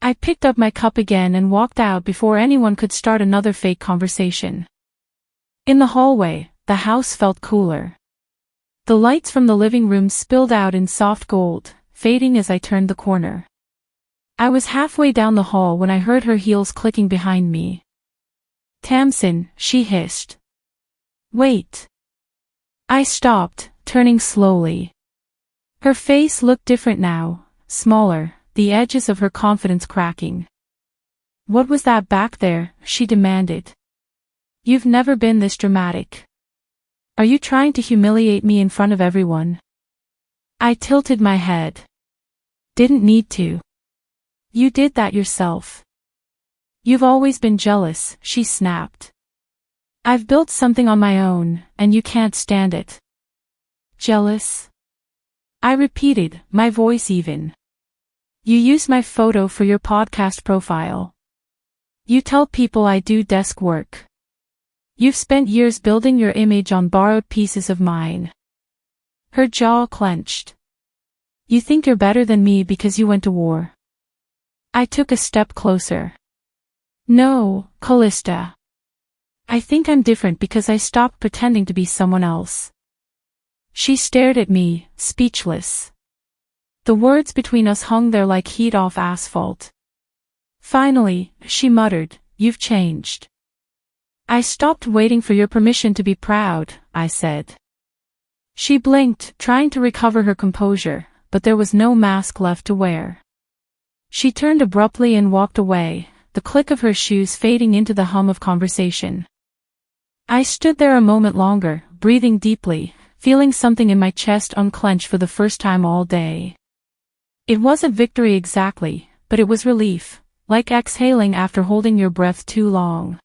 I picked up my cup again and walked out before anyone could start another fake conversation. In the hallway, the house felt cooler. The lights from the living room spilled out in soft gold, fading as I turned the corner. I was halfway down the hall when I heard her heels clicking behind me. Tamsin, she hissed. Wait. I stopped, turning slowly. Her face looked different now, smaller, the edges of her confidence cracking. What was that back there? She demanded. You've never been this dramatic. Are you trying to humiliate me in front of everyone? I tilted my head. Didn't need to. You did that yourself. You've always been jealous, she snapped. I've built something on my own, and you can't stand it. Jealous? I repeated, my voice even. You use my photo for your podcast profile. You tell people I do desk work. You've spent years building your image on borrowed pieces of mine. Her jaw clenched. You think you're better than me because you went to war. I took a step closer. No, Callista. I think I'm different because I stopped pretending to be someone else. She stared at me, speechless. The words between us hung there like heat off asphalt. Finally, she muttered, You've changed. I stopped waiting for your permission to be proud, I said. She blinked, trying to recover her composure, but there was no mask left to wear. She turned abruptly and walked away, the click of her shoes fading into the hum of conversation. I stood there a moment longer, breathing deeply, feeling something in my chest unclench for the first time all day. It wasn't victory exactly, but it was relief, like exhaling after holding your breath too long.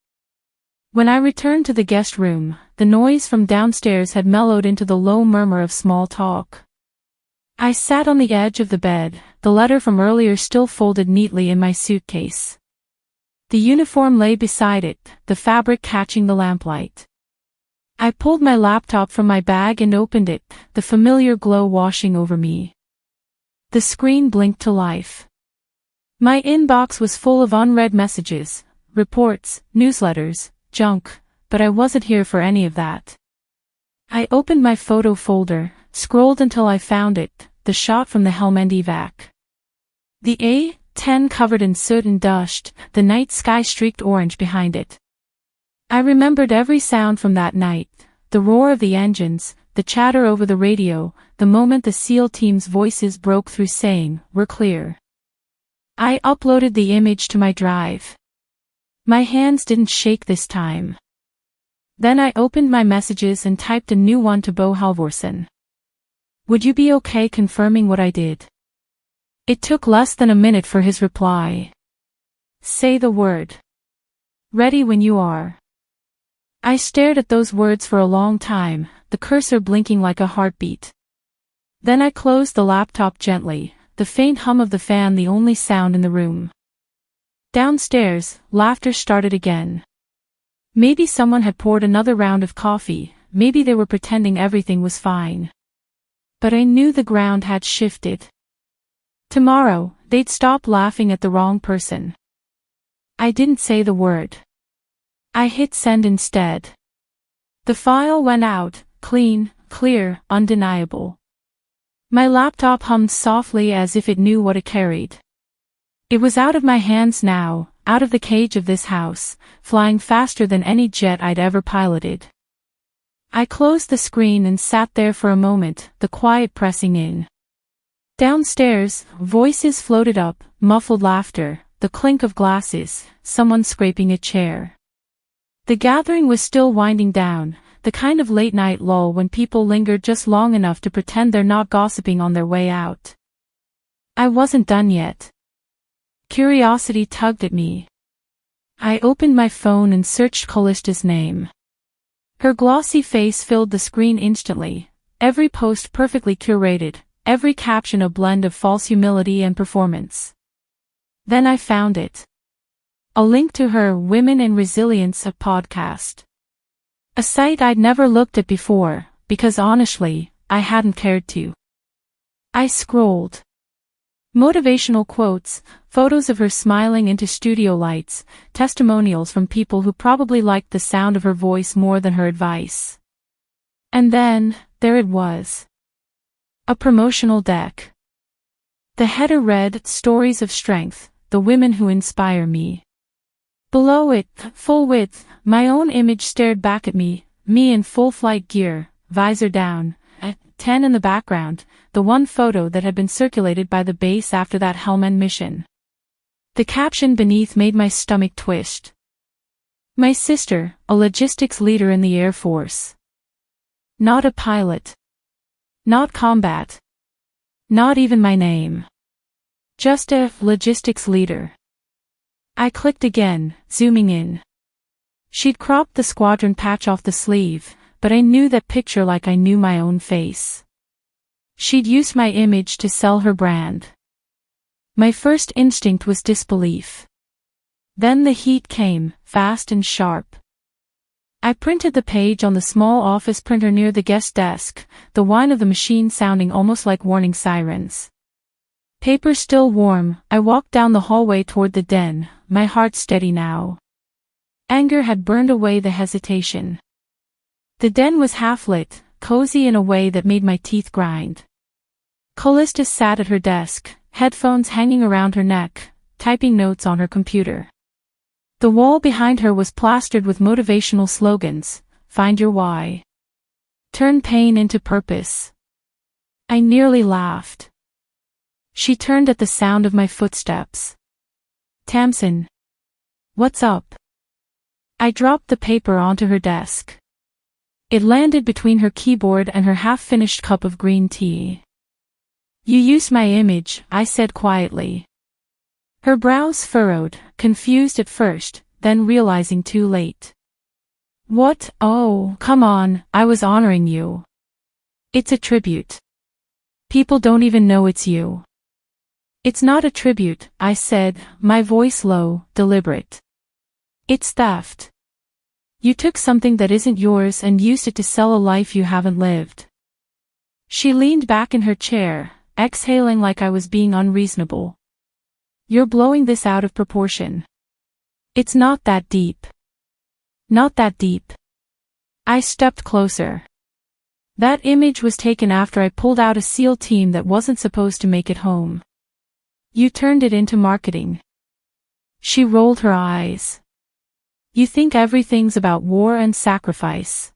When I returned to the guest room, the noise from downstairs had mellowed into the low murmur of small talk. I sat on the edge of the bed, the letter from earlier still folded neatly in my suitcase. The uniform lay beside it, the fabric catching the lamplight. I pulled my laptop from my bag and opened it, the familiar glow washing over me. The screen blinked to life. My inbox was full of unread messages, reports, newsletters, junk, but I wasn't here for any of that. I opened my photo folder, scrolled until I found it, the shot from the Helmand evac. The A-10 covered in soot and dust, the night sky streaked orange behind it. I remembered every sound from that night, the roar of the engines, the chatter over the radio, the moment the SEAL team's voices broke through saying, "We're clear." I uploaded the image to my drive. My hands didn't shake this time. Then I opened my messages and typed a new one to Bo Halvorsen. "Would you be okay confirming what I did?" It took less than a minute for his reply. "Say the word. Ready when you are." I stared at those words for a long time, the cursor blinking like a heartbeat. Then I closed the laptop gently, the faint hum of the fan the only sound in the room. Downstairs, laughter started again. Maybe someone had poured another round of coffee, maybe they were pretending everything was fine. But I knew the ground had shifted. Tomorrow, they'd stop laughing at the wrong person. I didn't say the word. I hit send instead. The file went out, clean, clear, undeniable. My laptop hummed softly as if it knew what it carried. It was out of my hands now, out of the cage of this house, flying faster than any jet I'd ever piloted. I closed the screen and sat there for a moment, the quiet pressing in. Downstairs, voices floated up, muffled laughter, the clink of glasses, someone scraping a chair. The gathering was still winding down, the kind of late-night lull when people linger just long enough to pretend they're not gossiping on their way out. I wasn't done yet. Curiosity tugged at me. I opened my phone and searched Callista's name. Her glossy face filled the screen instantly, every post perfectly curated, every caption a blend of false humility and performance. Then I found it. A link to her Women in Resilience podcast. A site I'd never looked at before, because honestly, I hadn't cared to. I scrolled. Motivational quotes, photos of her smiling into studio lights, testimonials from people who probably liked the sound of her voice more than her advice. And then, there it was. A promotional deck. The header read, "Stories of Strength, the women who inspire me." Below it, full width, my own image stared back at me in full flight gear, visor down, at 10 in the background, the one photo that had been circulated by the base after that Helmand mission. The caption beneath made my stomach twist. My sister, a logistics leader in the Air Force. Not a pilot. Not combat. Not even my name. Just a logistics leader. I clicked again, zooming in. She'd cropped the squadron patch off the sleeve, but I knew that picture like I knew my own face. She'd used my image to sell her brand. My first instinct was disbelief. Then the heat came, fast and sharp. I printed the page on the small office printer near the guest desk, the whine of the machine sounding almost like warning sirens. Paper still warm, I walked down the hallway toward the den, my heart steady now. Anger had burned away the hesitation. The den was half-lit, cozy in a way that made my teeth grind. Callista sat at her desk, headphones hanging around her neck, typing notes on her computer. The wall behind her was plastered with motivational slogans: find your why. Turn pain into purpose. I nearly laughed. She turned at the sound of my footsteps. Tamsin. What's up? I dropped the paper onto her desk. It landed between her keyboard and her half-finished cup of green tea. You used my image, I said quietly. Her brows furrowed, confused at first, then realizing too late. What? Oh, come on, I was honoring you. It's a tribute. People don't even know it's you. It's not a tribute, I said, my voice low, deliberate. It's theft. You took something that isn't yours and used it to sell a life you haven't lived. She leaned back in her chair, exhaling like I was being unreasonable. You're blowing this out of proportion. It's not that deep. Not that deep. I stepped closer. That image was taken after I pulled out a SEAL team that wasn't supposed to make it home. You turned it into marketing. She rolled her eyes. You think everything's about war and sacrifice.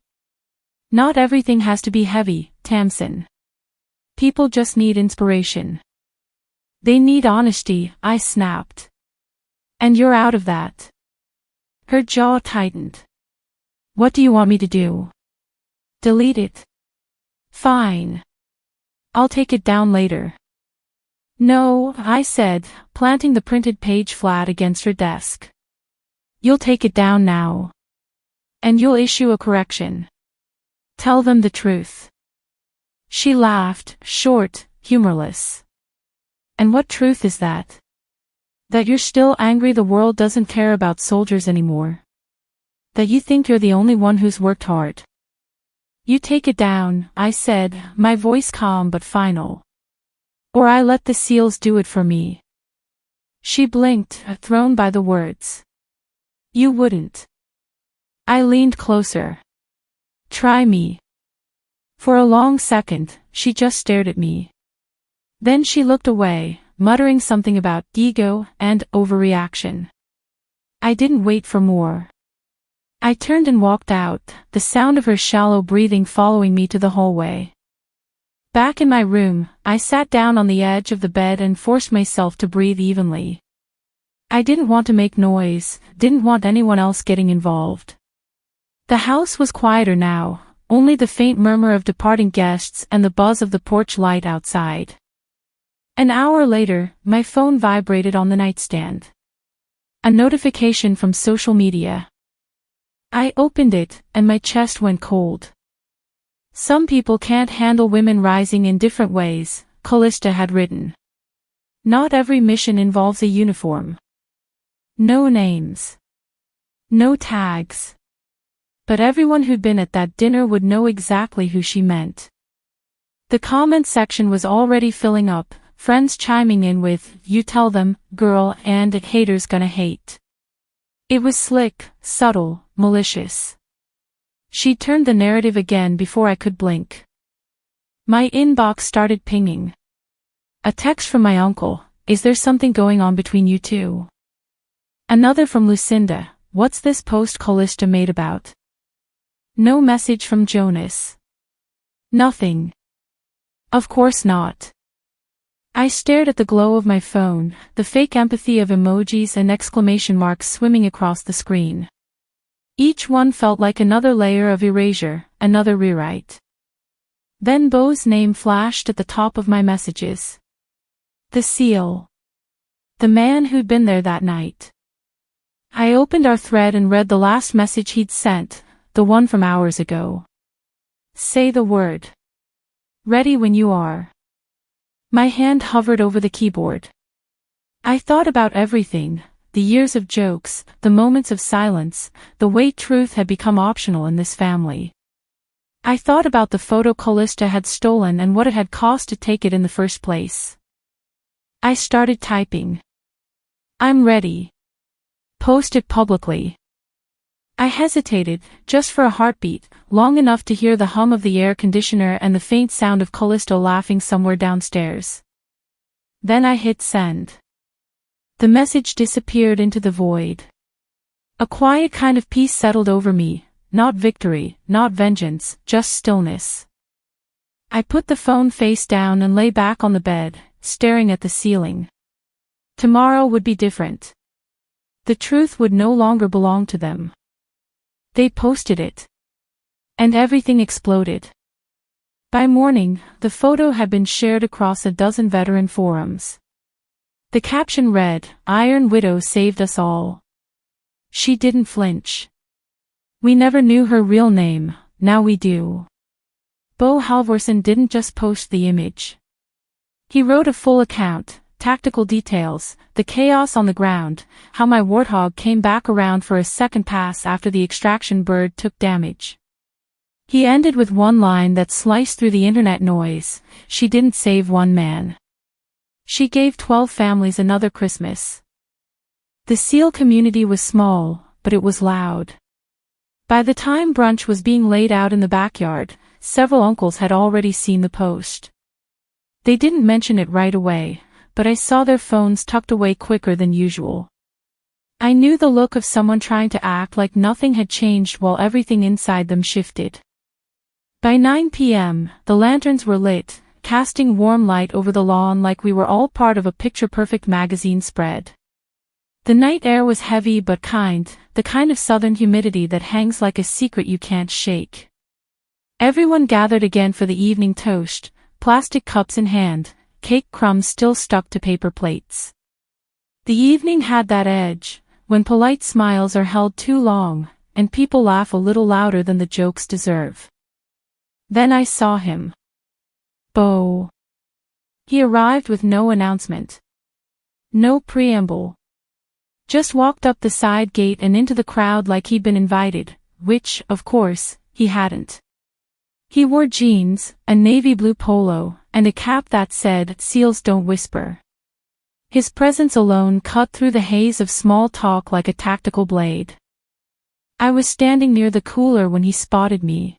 Not everything has to be heavy, Tamsin. People just need inspiration. They need honesty, I snapped. And you're out of that. Her jaw tightened. What do you want me to do? Delete it. Fine. I'll take it down later. No, I said, planting the printed page flat against her desk. You'll take it down now. And you'll issue a correction. Tell them the truth. She laughed, short, humorless. And what truth is that? That you're still angry the world doesn't care about soldiers anymore. That you think you're the only one who's worked hard. You take it down, I said, my voice calm but final. Or I let the SEALs do it for me. She blinked, thrown by the words. You wouldn't. I leaned closer. Try me. For a long second, she just stared at me. Then she looked away, muttering something about ego and overreaction. I didn't wait for more. I turned and walked out, the sound of her shallow breathing following me to the hallway. Back in my room, I sat down on the edge of the bed and forced myself to breathe evenly. I didn't want to make noise, didn't want anyone else getting involved. The house was quieter now, only the faint murmur of departing guests and the buzz of the porch light outside. An hour later, my phone vibrated on the nightstand. A notification from social media. I opened it, and my chest went cold. Some people can't handle women rising in different ways, Callista had written. Not every mission involves a uniform. No names. No tags. But everyone who'd been at that dinner would know exactly who she meant. The comment section was already filling up, friends chiming in with, you tell them, girl, and haters gonna hate. It was slick, subtle, malicious. She turned the narrative again before I could blink. My inbox started pinging. A text from my uncle, is there something going on between you two? Another from Lucinda, what's this post Callista made about? No message from Jonas. Nothing. Of course not. I stared at the glow of my phone, the fake empathy of emojis and exclamation marks swimming across the screen. Each one felt like another layer of erasure, another rewrite. Then Bo's name flashed at the top of my messages. The SEAL. The man who'd been there that night. I opened our thread and read the last message he'd sent, the one from hours ago. Say the word. Ready when you are. My hand hovered over the keyboard. I thought about everything. The years of jokes, the moments of silence, the way truth had become optional in this family. I thought about the photo Callista had stolen and what it had cost to take it in the first place. I started typing. I'm ready. Post it publicly. I hesitated, just for a heartbeat, long enough to hear the hum of the air conditioner and the faint sound of Callista laughing somewhere downstairs. Then I hit send. The message disappeared into the void. A quiet kind of peace settled over me, not victory, not vengeance, just stillness. I put the phone face down and lay back on the bed, staring at the ceiling. Tomorrow would be different. The truth would no longer belong to them. They posted it. And everything exploded. By morning, the photo had been shared across a dozen veteran forums. The caption read, "Iron Widow saved us all." She didn't flinch. We never knew her real name, now we do. Bo Halvorsen didn't just post the image. He wrote a full account, tactical details, the chaos on the ground, how my warthog came back around for a second pass after the extraction bird took damage. He ended with one line that sliced through the internet noise: she didn't save one man. She gave 12 families another Christmas. The SEAL community was small, but it was loud. By the time brunch was being laid out in the backyard, several uncles had already seen the post. They didn't mention it right away, but I saw their phones tucked away quicker than usual. I knew the look of someone trying to act like nothing had changed while everything inside them shifted. By 9 p.m., the lanterns were lit, casting warm light over the lawn like we were all part of a picture-perfect magazine spread. The night air was heavy but kind, the kind of southern humidity that hangs like a secret you can't shake. Everyone gathered again for the evening toast, plastic cups in hand, cake crumbs still stuck to paper plates. The evening had that edge, when polite smiles are held too long, and people laugh a little louder than the jokes deserve. Then I saw him. Bo. He arrived with no announcement. No preamble. Just walked up the side gate and into the crowd like he'd been invited, which, of course, he hadn't. He wore jeans, a navy blue polo, and a cap that said, "Seals don't whisper." His presence alone cut through the haze of small talk like a tactical blade. I was standing near the cooler when he spotted me.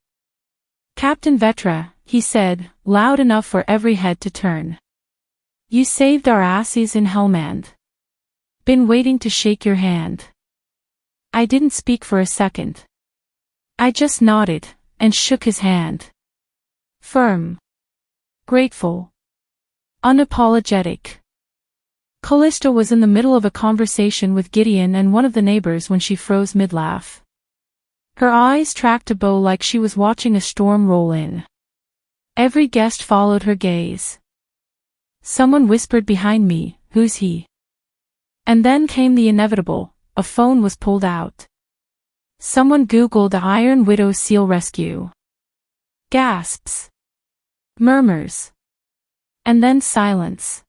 "Captain Vetra," he said, loud enough for every head to turn. "You saved our asses in Helmand. Been waiting to shake your hand." I didn't speak for a second. I just nodded, and shook his hand. Firm. Grateful. Unapologetic. Callista was in the middle of a conversation with Gideon and one of the neighbors when she froze mid-laugh. Her eyes tracked to Bo like she was watching a storm roll in. Every guest followed her gaze. Someone whispered behind me, "Who's he?" And then came the inevitable, a phone was pulled out. Someone Googled the Iron Widow SEAL rescue. Gasps. Murmurs. And then silence.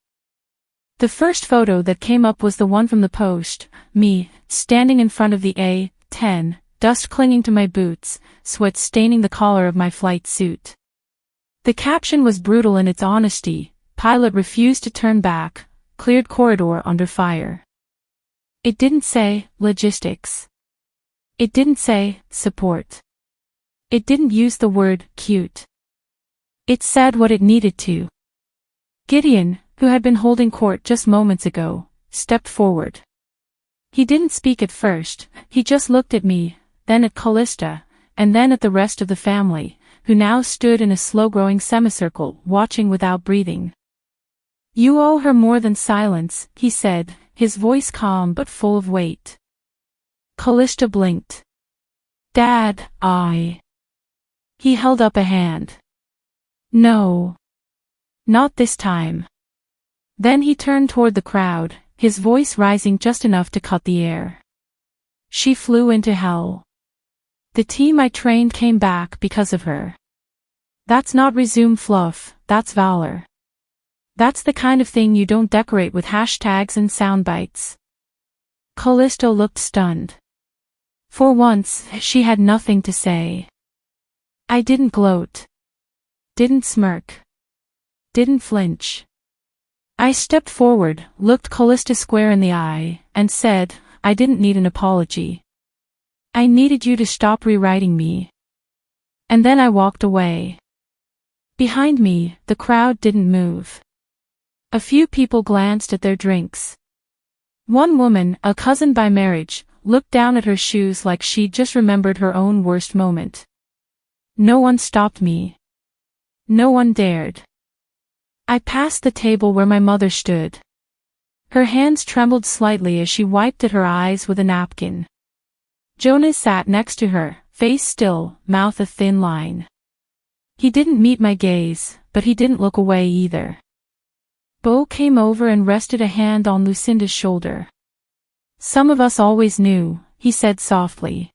The first photo that came up was the one from the post, me, standing in front of the A-10, dust clinging to my boots, sweat staining the collar of my flight suit. The caption was brutal in its honesty: pilot refused to turn back, cleared corridor under fire. It didn't say, logistics. It didn't say, support. It didn't use the word, cute. It said what it needed to. Gideon, who had been holding court just moments ago, stepped forward. He didn't speak at first, he just looked at me, then at Callista, and then at the rest of the family, who now stood in a slow-growing semicircle, watching without breathing. "You owe her more than silence," he said, his voice calm but full of weight. Callista blinked. "Dad, I..." He held up a hand. "No. Not this time." Then he turned toward the crowd, his voice rising just enough to cut the air. "She flew into hell. The team I trained came back because of her. That's not resume fluff, that's valor. That's the kind of thing you don't decorate with hashtags and sound bites." Callista looked stunned. For once, she had nothing to say. I didn't gloat. Didn't smirk. Didn't flinch. I stepped forward, looked Callista square in the eye, and said, "I didn't need an apology. I needed you to stop rewriting me." And then I walked away. Behind me, the crowd didn't move. A few people glanced at their drinks. One woman, a cousin by marriage, looked down at her shoes like she'd just remembered her own worst moment. No one stopped me. No one dared. I passed the table where my mother stood. Her hands trembled slightly as she wiped at her eyes with a napkin. Jonas sat next to her, face still, mouth a thin line. He didn't meet my gaze, but he didn't look away either. Bo came over and rested a hand on Lucinda's shoulder. Some of us always knew, he said softly.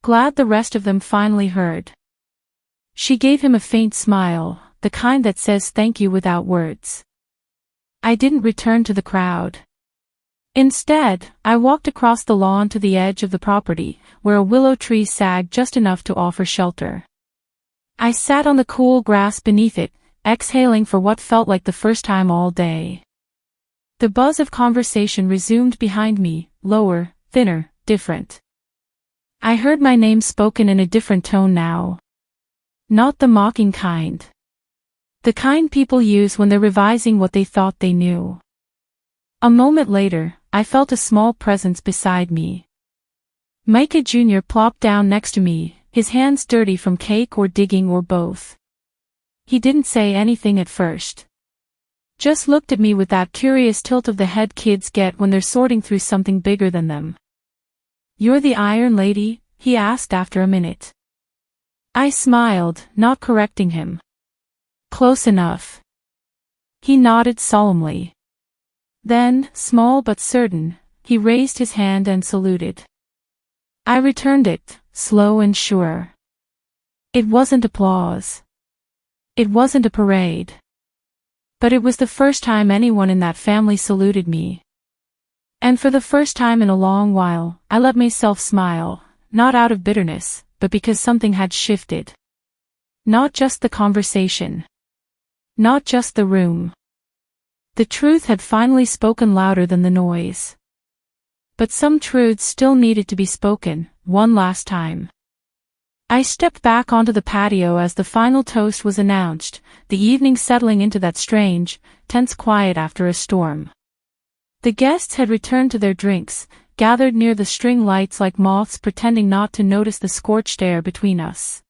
Glad the rest of them finally heard. She gave him a faint smile, the kind that says thank you without words. I didn't return to the crowd. Instead, I walked across the lawn to the edge of the property, where a willow tree sagged just enough to offer shelter. I sat on the cool grass beneath it, exhaling for what felt like the first time all day. The buzz of conversation resumed behind me, lower, thinner, different. I heard my name spoken in a different tone now. Not the mocking kind. The kind people use when they're revising what they thought they knew. A moment later, I felt a small presence beside me. Micah Jr. plopped down next to me, his hands dirty from cake or digging or both. He didn't say anything at first. Just looked at me with that curious tilt of the head kids get when they're sorting through something bigger than them. "You're the Iron Lady?" he asked after a minute. I smiled, not correcting him. "Close enough." He nodded solemnly. Then, small but certain, he raised his hand and saluted. I returned it, slow and sure. It wasn't applause. It wasn't a parade. But it was the first time anyone in that family saluted me. And for the first time in a long while, I let myself smile, not out of bitterness, but because something had shifted. Not just the conversation. Not just the room. The truth had finally spoken louder than the noise. But some truths still needed to be spoken, one last time. I stepped back onto the patio as the final toast was announced, the evening settling into that strange, tense quiet after a storm. The guests had returned to their drinks, gathered near the string lights like moths pretending not to notice the scorched air between us.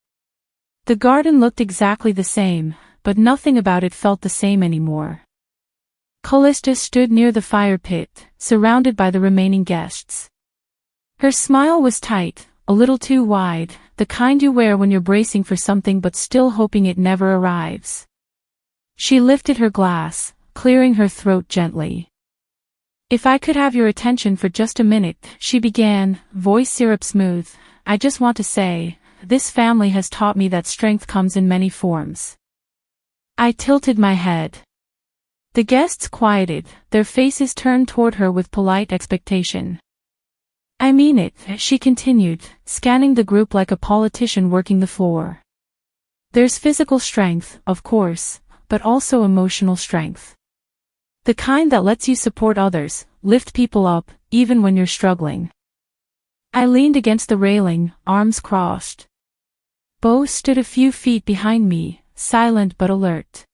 The garden looked exactly the same, but nothing about it felt the same anymore. Callista stood near the fire pit, surrounded by the remaining guests. Her smile was tight, a little too wide, the kind you wear when you're bracing for something but still hoping it never arrives. She lifted her glass, clearing her throat gently. "If I could have your attention for just a minute," she began, voice syrup smooth, "I just want to say, this family has taught me that strength comes in many forms." I tilted my head. The guests quieted, their faces turned toward her with polite expectation. "I mean it," she continued, scanning the group like a politician working the floor. "There's physical strength, of course, but also emotional strength. The kind that lets you support others, lift people up, even when you're struggling." I leaned against the railing, arms crossed. Bo stood a few feet behind me, silent but alert.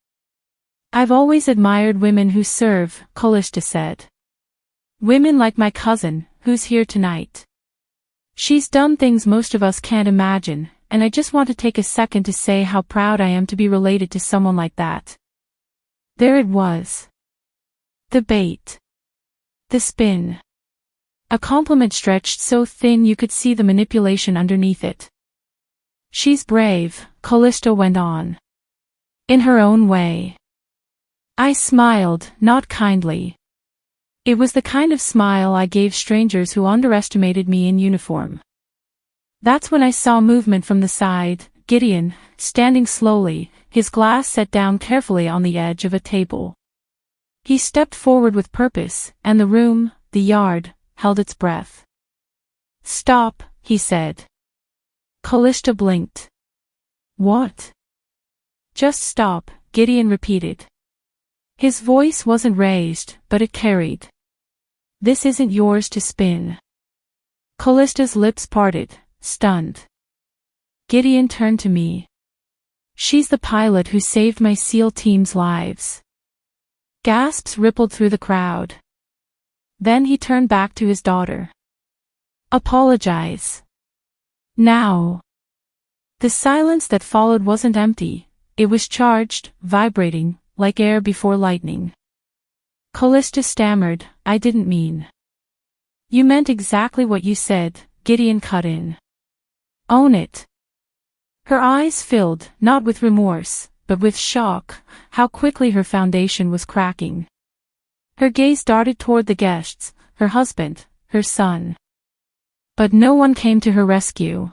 "I've always admired women who serve," Callista said. "Women like my cousin, who's here tonight. She's done things most of us can't imagine, and I just want to take a second to say how proud I am to be related to someone like that." There it was. The bait. The spin. A compliment stretched so thin you could see the manipulation underneath it. "She's brave," Callista went on. "In her own way." I smiled, not kindly. It was the kind of smile I gave strangers who underestimated me in uniform. That's when I saw movement from the side, Gideon, standing slowly, his glass set down carefully on the edge of a table. He stepped forward with purpose, and the room, the yard, held its breath. "Stop," he said. Callista blinked. "What?" "Just stop," Gideon repeated. His voice wasn't raised, but it carried. "This isn't yours to spin." Callista's lips parted, stunned. Gideon turned to me. "She's the pilot who saved my SEAL team's lives." Gasps rippled through the crowd. Then he turned back to his daughter. Apologize. Now. The silence that followed wasn't empty, it was charged, vibrating, like air before lightning. Callista stammered, I didn't mean. You meant exactly what you said, Gideon cut in. Own it. Her eyes filled, not with remorse, but with shock, how quickly her foundation was cracking. Her gaze darted toward the guests, her husband, her son. But no one came to her rescue.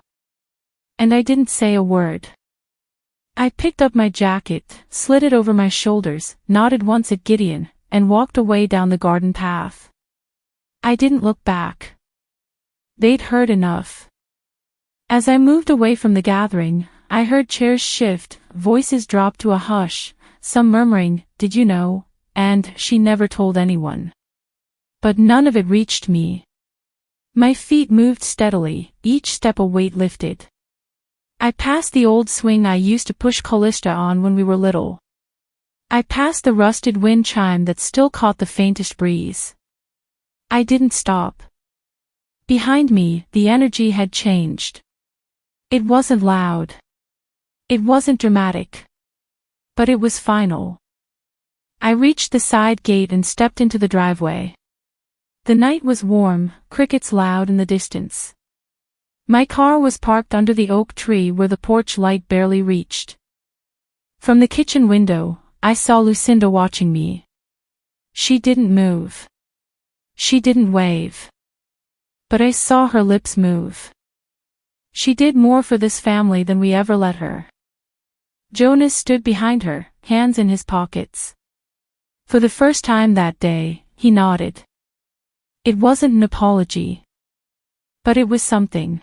And I didn't say a word. I picked up my jacket, slid it over my shoulders, nodded once at Gideon, and walked away down the garden path. I didn't look back. They'd heard enough. As I moved away from the gathering, I heard chairs shift, voices drop to a hush, some murmuring, did you know, and she never told anyone. But none of it reached me. My feet moved steadily, each step a weight lifted. I passed the old swing I used to push Callista on when we were little. I passed the rusted wind chime that still caught the faintest breeze. I didn't stop. Behind me, the energy had changed. It wasn't loud. It wasn't dramatic. But it was final. I reached the side gate and stepped into the driveway. The night was warm, crickets loud in the distance. My car was parked under the oak tree where the porch light barely reached. From the kitchen window, I saw Lucinda watching me. She didn't move. She didn't wave. But I saw her lips move. She did more for this family than we ever let her. Jonas stood behind her, hands in his pockets. For the first time that day, he nodded. It wasn't an apology. But it was something.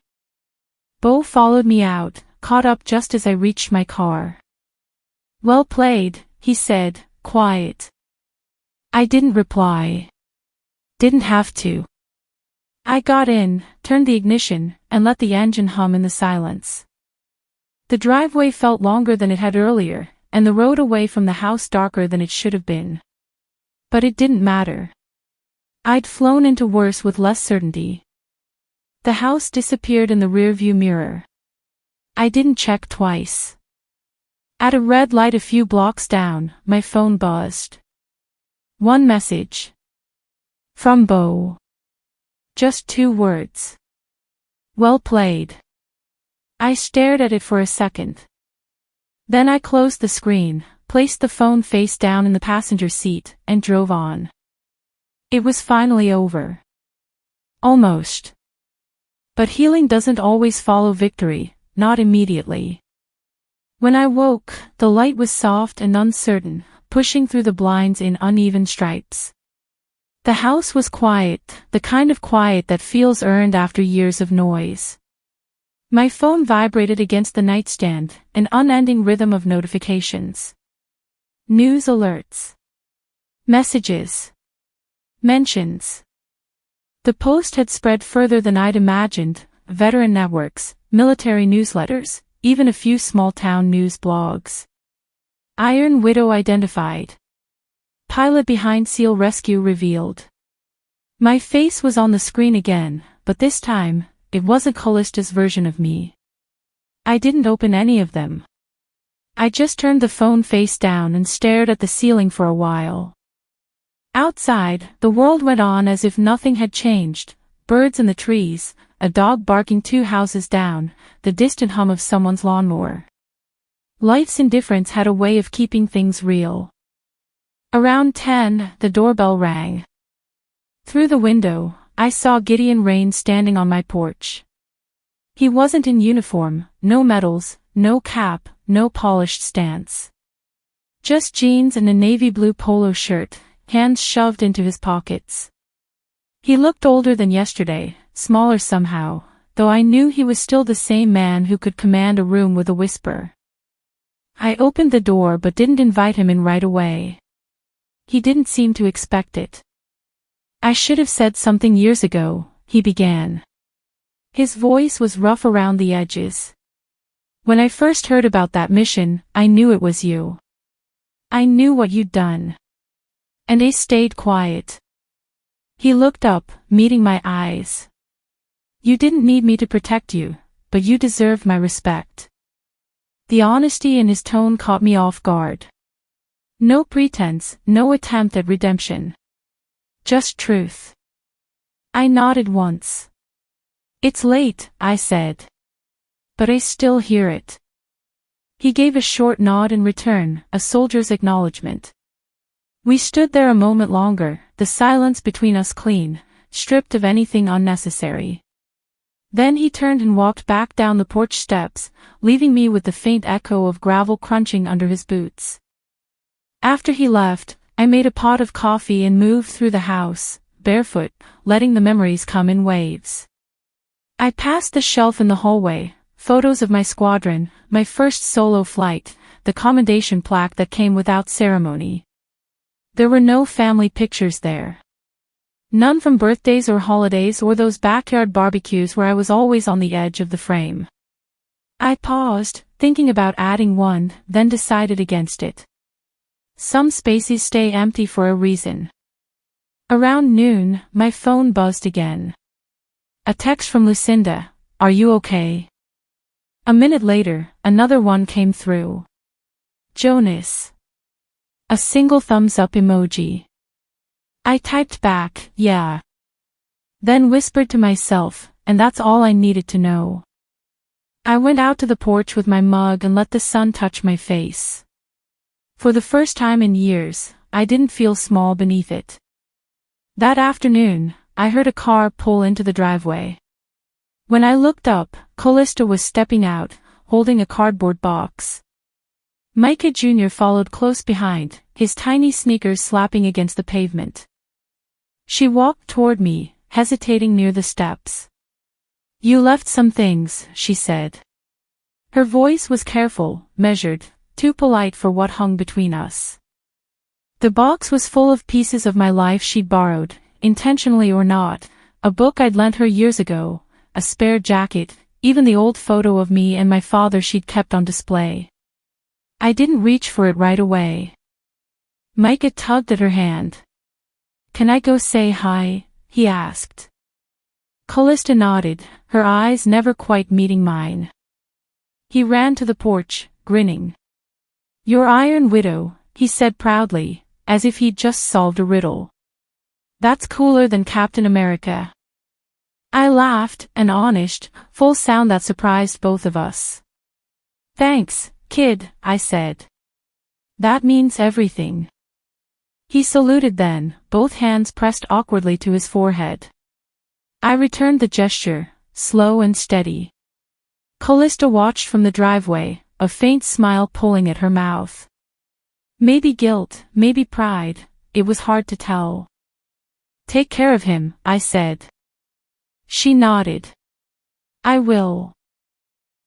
Bo followed me out, caught up just as I reached my car. Well played, he said, quiet. I didn't reply. Didn't have to. I got in, turned the ignition, and let the engine hum in the silence. The driveway felt longer than it had earlier, and the road away from the house darker than it should have been. But it didn't matter. I'd flown into worse with less certainty. The house disappeared in the rearview mirror. I didn't check twice. At a red light a few blocks down, my phone buzzed. One message. From Bo. Just 2 words. Well played. I stared at it for a second. Then I closed the screen, placed the phone face down in the passenger seat, and drove on. It was finally over. Almost. But healing doesn't always follow victory, not immediately. When I woke, the light was soft and uncertain, pushing through the blinds in uneven stripes. The house was quiet, the kind of quiet that feels earned after years of noise. My phone vibrated against the nightstand, an unending rhythm of notifications. News alerts. Messages. Mentions. The post had spread further than I'd imagined, veteran networks, military newsletters, even a few small-town news blogs. Iron Widow identified. Pilot behind SEAL rescue revealed. My face was on the screen again, but this time, it wasn't Callista's version of me. I didn't open any of them. I just turned the phone face down and stared at the ceiling for a while. Outside, the world went on as if nothing had changed. Birds in the trees, a dog barking 2 houses down, the distant hum of someone's lawnmower. Life's indifference had a way of keeping things real. Around 10, the doorbell rang. Through the window, I saw Gideon Rain standing on my porch. He wasn't in uniform, no medals, no cap, no polished stance. Just jeans and a navy blue polo shirt, hands shoved into his pockets. He looked older than yesterday, smaller somehow, though I knew he was still the same man who could command a room with a whisper. I opened the door but didn't invite him in right away. He didn't seem to expect it. I should have said something years ago, he began. His voice was rough around the edges. When I first heard about that mission, I knew it was you. I knew what you'd done. And I stayed quiet. He looked up, meeting my eyes. You didn't need me to protect you, but you deserved my respect. The honesty in his tone caught me off guard. No pretense, no attempt at redemption. Just truth. I nodded once. It's late, I said. But I still hear it. He gave a short nod in return, a soldier's acknowledgement. We stood there a moment longer, the silence between us clean, stripped of anything unnecessary. Then he turned and walked back down the porch steps, leaving me with the faint echo of gravel crunching under his boots. After he left, I made a pot of coffee and moved through the house, barefoot, letting the memories come in waves. I passed the shelf in the hallway, photos of my squadron, my first solo flight, the commendation plaque that came without ceremony. There were no family pictures there. None from birthdays or holidays or those backyard barbecues where I was always on the edge of the frame. I paused, thinking about adding one, then decided against it. Some spaces stay empty for a reason. Around noon, my phone buzzed again. A text from Lucinda, "Are you okay?" A minute later, another one came through. "Jonas." A single thumbs up emoji. I typed back, "Yeah." Then whispered to myself, and that's all I needed to know. I went out to the porch with my mug and let the sun touch my face. For the first time in years, I didn't feel small beneath it. That afternoon, I heard a car pull into the driveway. When I looked up, Callista was stepping out, holding a cardboard box. Micah Jr. followed close behind, his tiny sneakers slapping against the pavement. She walked toward me, hesitating near the steps. "You left some things," she said. Her voice was careful, measured, too polite for what hung between us. The box was full of pieces of my life she'd borrowed, intentionally or not, a book I'd lent her years ago, a spare jacket, even the old photo of me and my father she'd kept on display. I didn't reach for it right away. Micah tugged at her hand. "Can I go say hi?" he asked. Callista nodded, her eyes never quite meeting mine. He ran to the porch, grinning. "Your Iron Widow," he said proudly, as if he'd just solved a riddle. "That's cooler than Captain America." I laughed, an honest, full sound that surprised both of us. "Thanks, kid," I said. "That means everything." He saluted then, both hands pressed awkwardly to his forehead. I returned the gesture, slow and steady. Callista watched from the driveway, a faint smile pulling at her mouth. Maybe guilt, maybe pride, it was hard to tell. "Take care of him," I said. She nodded. "I will."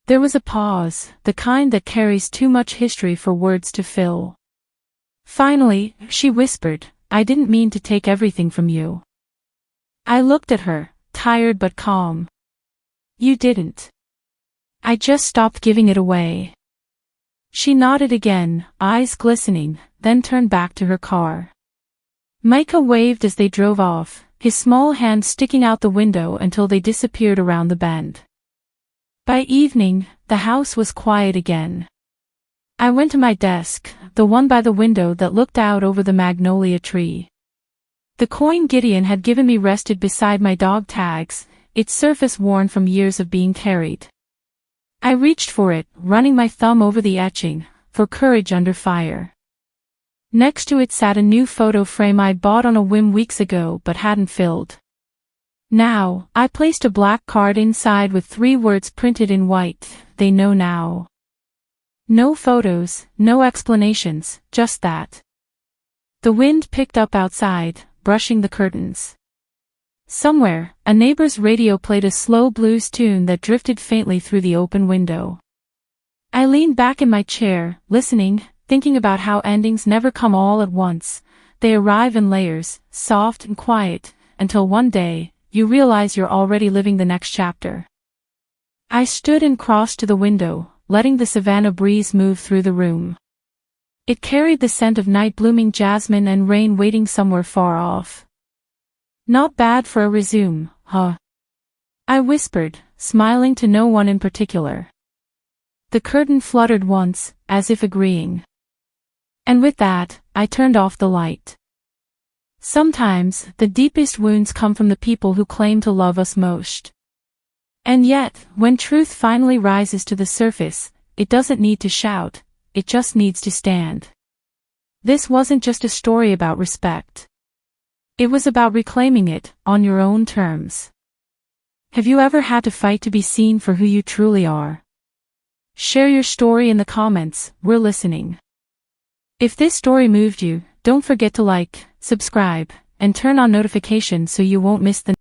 There was a pause, the kind that carries too much history for words to fill. Finally, she whispered, "I didn't mean to take everything from you." I looked at her, tired but calm. "You didn't. I just stopped giving it away." She nodded again, eyes glistening, then turned back to her car. Micah waved as they drove off, his small hand sticking out the window until they disappeared around the bend. By evening, the house was quiet again. I went to my desk, the one by the window that looked out over the magnolia tree. The coin Gideon had given me rested beside my dog tags, its surface worn from years of being carried. I reached for it, running my thumb over the etching, for courage under fire. Next to it sat a new photo frame I'd bought on a whim weeks ago but hadn't filled. Now, I placed a black card inside with 3 words printed in white, "They know now." No photos, no explanations, just that. The wind picked up outside, brushing the curtains. Somewhere, a neighbor's radio played a slow blues tune that drifted faintly through the open window. I leaned back in my chair, listening, thinking about how endings never come all at once. They arrive in layers, soft and quiet, until one day, you realize you're already living the next chapter. I stood and crossed to the window, letting the Savannah breeze move through the room. It carried the scent of night-blooming jasmine and rain waiting somewhere far off. Not bad for a resume, huh? I whispered, smiling to no one in particular. The curtain fluttered once, as if agreeing. And with that, I turned off the light. Sometimes, the deepest wounds come from the people who claim to love us most. And yet, when truth finally rises to the surface, it doesn't need to shout, it just needs to stand. This wasn't just a story about respect. It was about reclaiming it, on your own terms. Have you ever had to fight to be seen for who you truly are? Share your story in the comments, we're listening. If this story moved you, don't forget to like, subscribe, and turn on notifications so you won't miss the